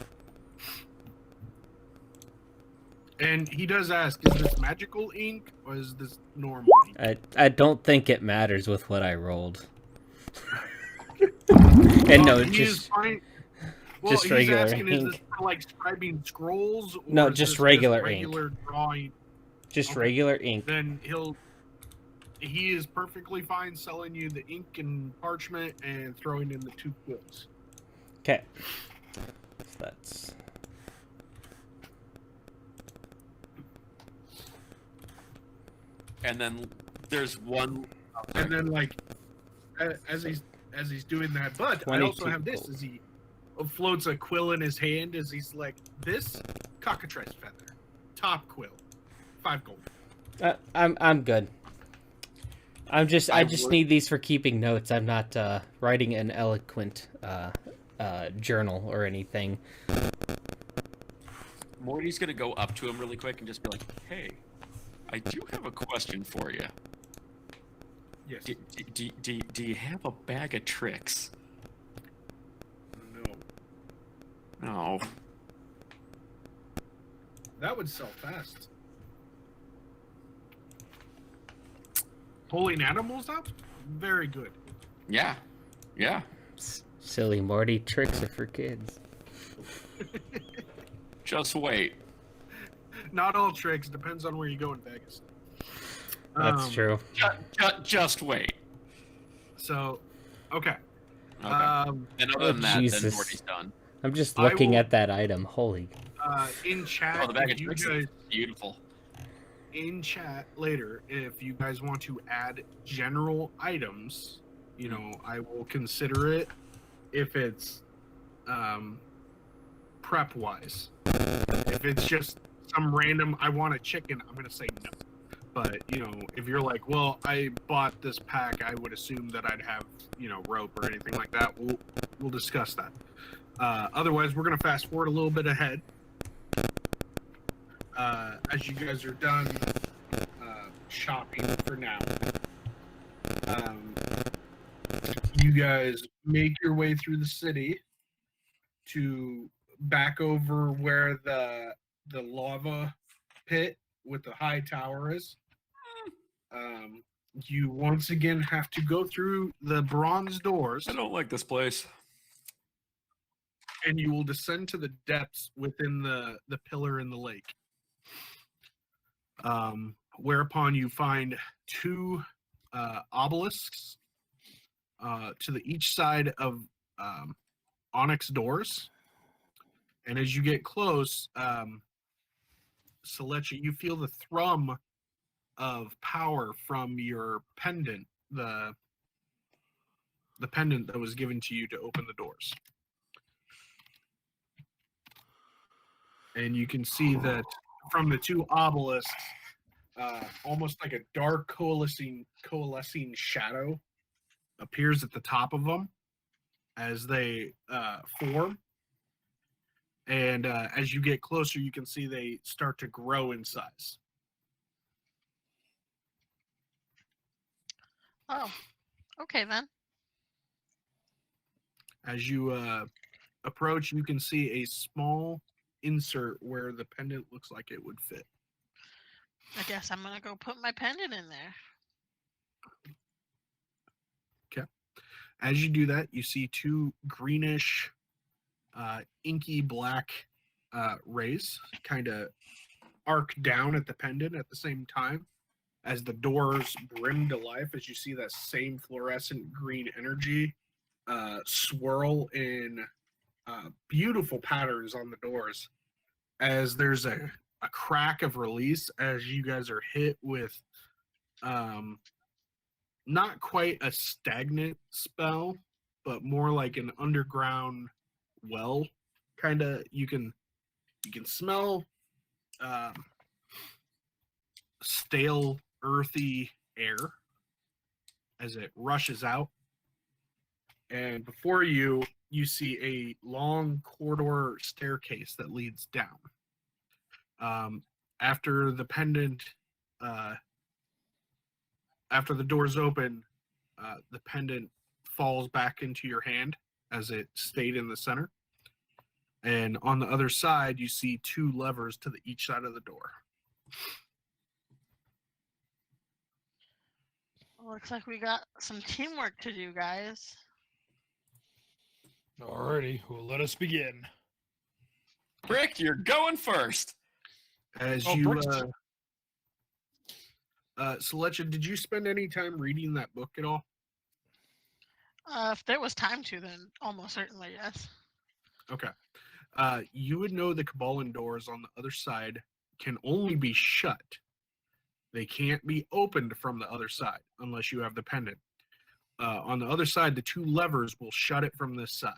And he does ask, is this magical ink or is this normal ink? I don't think it matters with what I rolled. And no, he is just fine. Well, just he's regular asking, is ink. this for like scribing scrolls? Or No, is just this regular ink. regular drawing? just okay. regular ink. Then he is perfectly fine selling you the ink and parchment and throwing in the 2 quills. Okay. So that's And then there's one. And then, like, as he's doing that, but I also 22 have this. gold. As he floats a quill in his hand, as he's like, this cockatrice feather, top quill, 5 gold. I'm good. I just would- need these for keeping notes. I'm not writing an eloquent journal or anything. Morty's gonna go up to him really quick and just be like, "Hey, I do have a question for you. Yes. Do you have a bag of tricks?" No. No. That would sell fast. Pulling animals up? Very good. Yeah. Yeah. Silly Morty, tricks are for kids. Just wait. Not all tricks. Depends on where you go in Vegas. That's true. Just wait. So, okay. Okay. Um, And other than that, then Jesus. Morty's done. I'm just I looking will- at that item. Holy. in chat, Oh, the bag if of you tricks guys is beautiful. in chat later, if you guys want to add general items, you know, I will consider it if it's prep wise. If it's just some random, I want a chicken, I'm gonna say no. But you know, if you're like, well, I bought this pack, I would assume that I'd have, you know, rope or anything like that. We'll discuss that. Otherwise, we're gonna fast forward a little bit ahead. As you guys are done shopping for now, you guys make your way through the city to back over where the lava pit with the high tower is. You once again have to go through the bronze doors, I don't like this place. and you will descend to the depths within the pillar in the lake. Whereupon you find 2 obelisks to each side of onyx doors. And as you get close, Selichah, you feel the thrum of power from your pendant, the pendant that was given to you to open the doors. And you can see that from the 2 obelisks, almost like a dark coalescing shadow appears at the top of them as they form. And as you get closer, you can see they start to grow in size. Oh, okay then. As you approach, you can see a small insert where the pendant looks like it would fit. I guess I'm gonna go put my pendant in there. As you do that, you see two greenish, inky black rays kind of arc down at the pendant at the same time as the doors brim to life, as you see that same fluorescent green energy swirl in beautiful patterns on the doors, as there's a crack of release as you guys are hit with not quite a stagnant spell, but more like an underground well. Kind of, you can smell stale, earthy air as it rushes out. And before you, you see a long corridor staircase that leads down. After the pendant, after the doors open, the pendant falls back into your hand as it stayed in the center. And on the other side, you see two levers to each side of the door. Looks like we got some teamwork to do, guys. Alrighty, well, let us begin. Brick, you're going first. As Oh, you, Brick's- Selichah, did you spend any time reading that book at all? If there was time to, then almost certainly yes. Okay. You would know the Kabbalan doors on the other side can only be shut. They can't be opened from the other side unless you have the pendant. On the other side, the two levers will shut it from this side.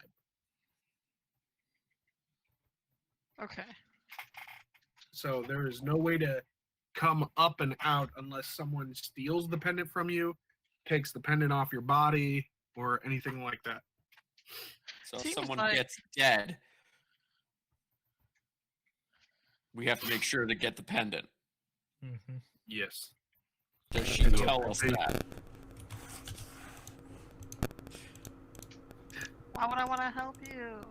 Okay. So there is no way to come up and out unless someone steals the pendant from you, takes the pendant off your body, or anything like that. So if Seems someone like- gets dead, we have to make sure to get the pendant. Mhm. Yes. Does she tell us that? Why would I want to help you?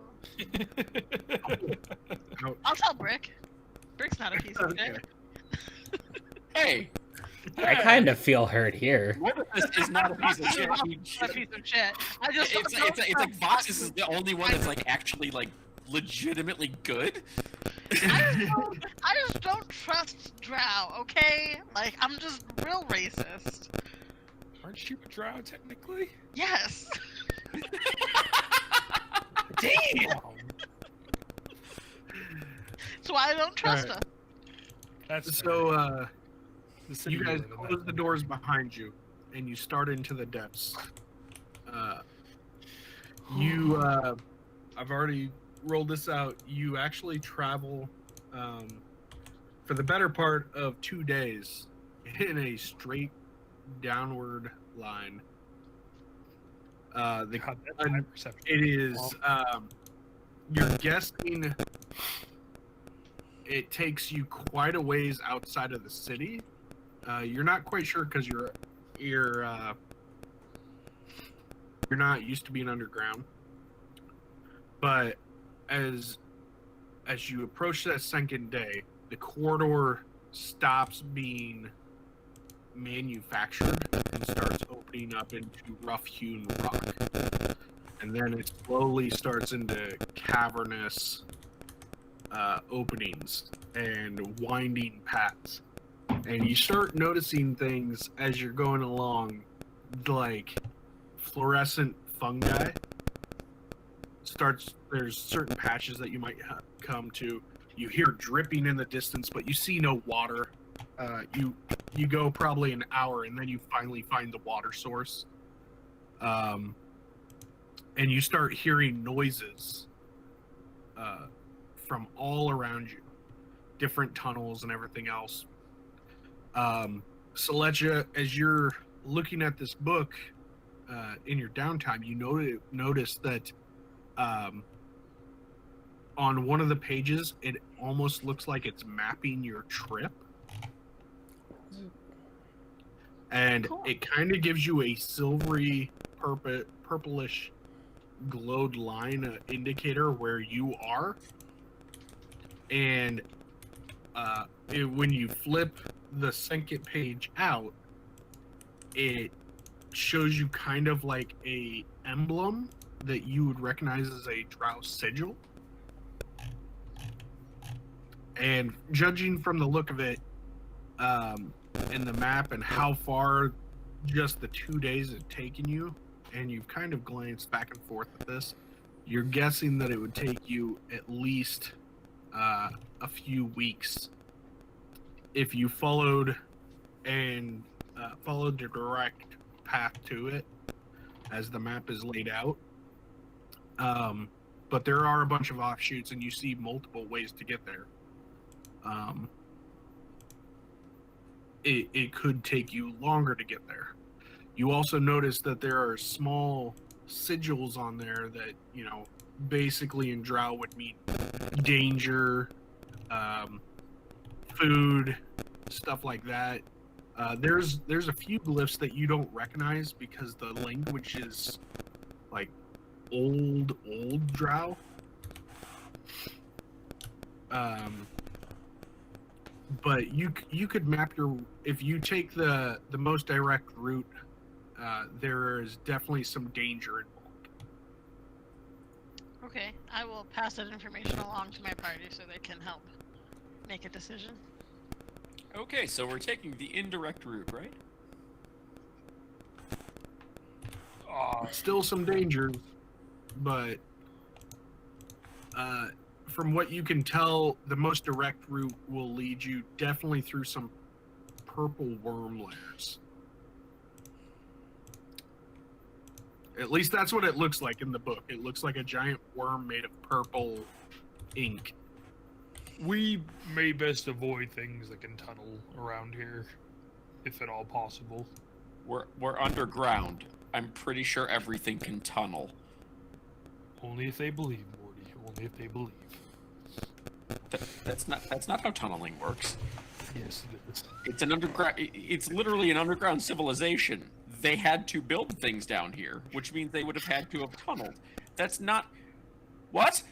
Ouch. I'll tell Brick. Brick's not a piece of Okay. shit. Hey, I kind of feel hurt here. Mordithas is not a piece of shit. He's not a piece of shit. I just It's like Voxis is the only one that's like actually like legitimately good. I just don't trust Drow, okay? Like, I'm just real racist. Aren't you a drow technically? Yes. Damn! So I don't trust Alright. her. That's So, the city you guys live in, close that- the doors behind you, and you start into the depths. I've already rolled this out. You actually travel for the better part of 2 days in a straight downward line. God, that's my perception. It is, you're guessing it takes you quite a ways outside of the city. You're not quite sure because you're not used to being underground. But as you approach that second day, the corridor stops being manufactured and starts opening up into rough-hewn rock. And then it slowly starts into cavernous openings and winding paths. And you start noticing things as you're going along, like fluorescent fungi. There's certain patches that you might come to. You hear dripping in the distance, but you see no water. You go probably an hour, and then you finally find the water source. And you start hearing noises from all around you, different tunnels and everything else. Selichah, as you're looking at this book in your downtime, you notice that on one of the pages, it almost looks like it's mapping your trip. And Cool. it kind of gives you a silvery, purplish glowed line indicator where you are. And when you flip the second page out, it shows you kind of like a emblem that you would recognize as a Drow sigil. And judging from the look of it, in the map and how far just the 2 days it's taken you, and you've kind of glanced back and forth at this, you're guessing that it would take you at least a few weeks if you followed the direct path to it as the map is laid out. But there are a bunch of offshoots, and you see multiple ways to get there. It could take you longer to get there. You also notice that there are small sigils on there that, you know, basically in Drow would mean danger, food, stuff like that. There's a few glyphs that you don't recognize because the language is like old Drow. But you could map if you take the most direct route, there is definitely some danger involved. Okay, I will pass that information along to my party so they can help make a decision. Okay, so we're taking the indirect route, right? Still some dangers, but from what you can tell, the most direct route will lead you definitely through some purple worm layers. At least that's what it looks like in the book. It looks like a giant worm made of purple ink. We may best avoid things that can tunnel around here, if at all possible. We're underground. I'm pretty sure everything can tunnel. Only if they believe, Morty. Only if they believe. That's not how tunneling works. Yes, it is. It's an underground. It's literally an underground civilization. They had to build things down here, which means they would have had to have tunneled. That's not what.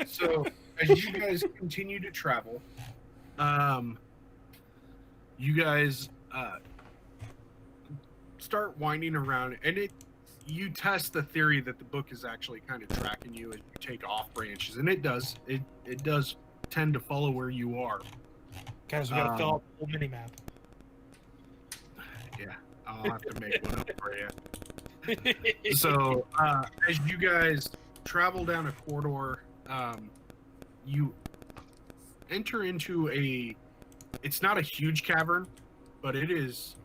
So, as you guys continue to travel, you guys start winding around, and you test the theory that the book is actually kind of tracking you as you take off branches, and it does. It does tend to follow where you are. Guys, we gotta fill out the whole mini map. Yeah, I'll have to make one up for you. So, as you guys travel down a corridor, you enter into it's not a huge cavern, but it is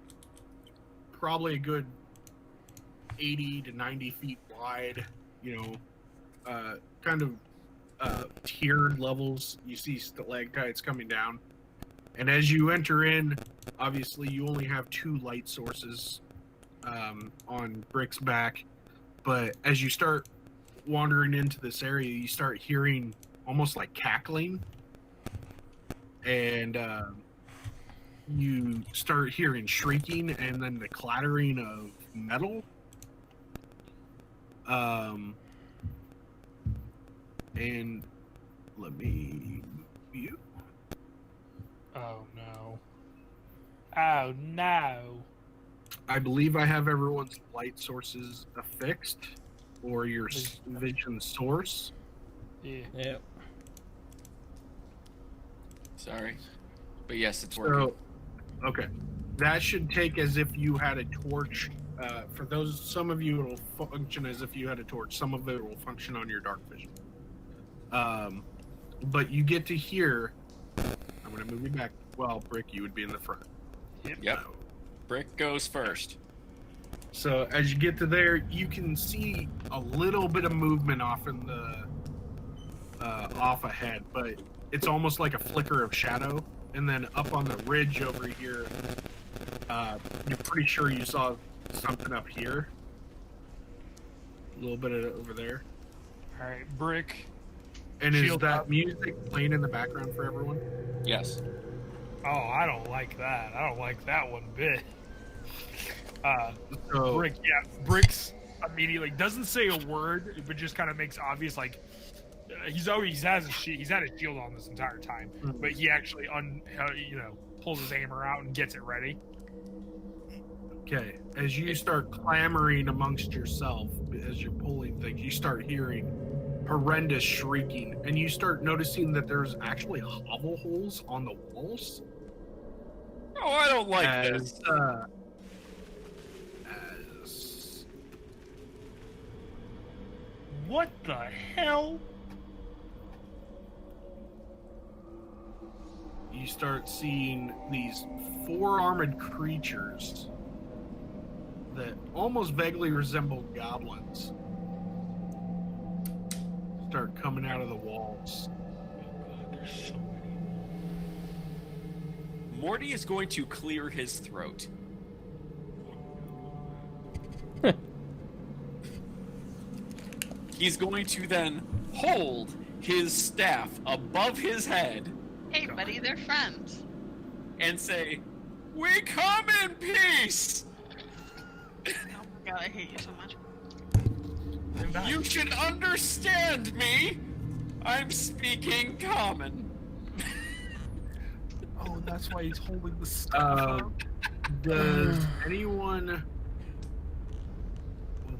probably a good 80 to 90 feet wide, you know, kind of tiered levels. You see stalactites coming down. And as you enter in, obviously you only have 2 light sources on Brick's back. But as you start wandering into this area, you start hearing almost like cackling. And you start hearing shrieking and then the clattering of metal. And let me mute. Oh no. Oh no. I believe I have everyone's light sources affixed, or your vision source. Yeah. Yep. Sorry, but yes, it's working. So, okay, that should take as if you had a torch. For some of you, it'll function as if you had a torch. Some of it will function on your dark vision. But you get to hear. I'm going to move you back. Well, Brick, you would be in the front. Yep. Brick goes first. So as you get to there, you can see a little bit of movement off in the off ahead, but it's almost like a flicker of shadow. And then up on the ridge over here, you're pretty sure you saw something up here. little bit of over there. All right, Brick. And is Shield that up. music playing in the background for everyone? Yes. Oh, I don't like that. I don't like that one bit. So, Brick, yeah, Brick's immediately doesn't say a word, but just kind of makes obvious like he's had his shield on this entire time, but he actually pulls his hammer out and gets it ready. okay, as you start clamoring amongst yourself, as you're pulling things, you start hearing horrendous shrieking, and you start noticing that there's actually hovel holes on the walls. Oh, I don't like as, this. As What the hell? you start seeing these four-armed creatures that almost vaguely resemble goblins start coming out of the walls. Morty is going to clear his throat. He's going to then hold his staff above his head Hey, buddy, they're friends. and say, "We come in peace! Oh my god, I hate you so much. You should understand me! I'm speaking common." Oh, that's why he's holding the stuff. Does anyone...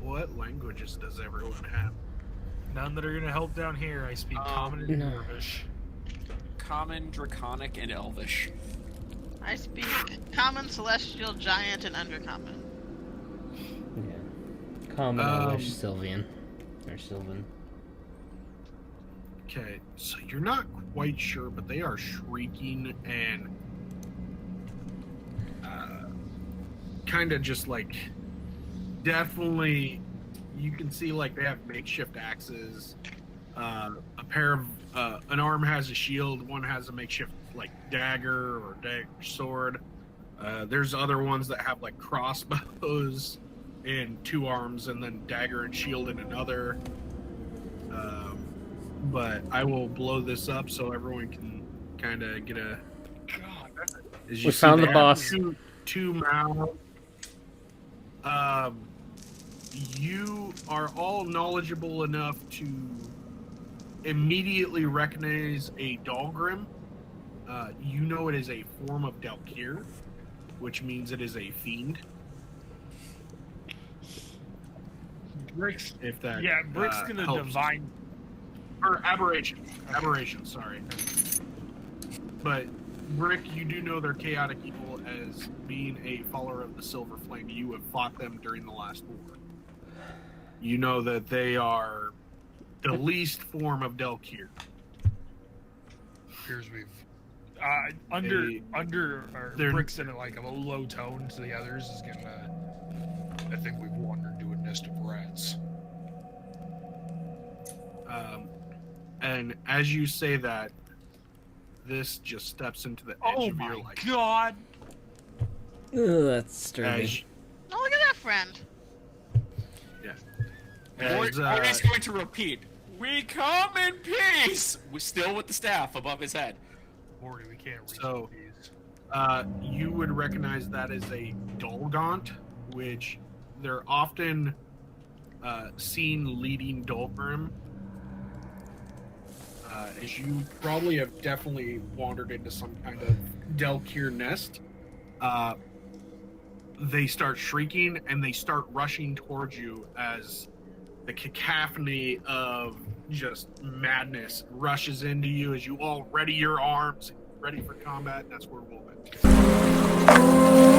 What languages does everyone have? None that are gonna help down here. I speak Common and No. Dwarvish. Common, Draconic, and Elvish. I speak Common, Celestial, Giant, and Undercommon. Yeah. Common, Elvish, Sylvan. Or Sylvan. Okay, so you're not quite sure, but they are shrieking and kind of just like definitely you can see like they have makeshift axes. A pair of an arm has a shield, one has a makeshift like dagger or sword. There's other ones that have like crossbows in two arms and then dagger and shield in another. But I will blow this up so everyone can kind of get a. As We found see, the they have boss. Two mouths. You are all knowledgeable enough to immediately recognize a Dahlgrim. You know it is a form of Dalkir, which means it is a fiend. Brick's, If that yeah, Brick's gonna helps. divine. Or aberration, sorry. But Brick, you do know they're chaotic evil as being a follower of the Silver Flame. You have fought them during the last war. You know that they are the least form of Dalkir. Appears we've They're- Brick's in like a low tone to the others is gonna. I think we've wandered into a nest of rats. And as you say that, this just steps into the edge Oh of your my life. god! Ugh, that's sturdy. As, Oh, look at that friend. as, Morty's going to repeat, "We come in peace!" We're still with the staff above his head. Morty, we can't reach So- these. you would recognize that as a Dolgaunt, which they're often seen leading Dolgrim. As you probably have definitely wandered into some kind of Dalkir nest, they start shrieking and they start rushing towards you as the cacophony of just madness rushes into you as you all ready your arms, ready for combat. That's where we'll end.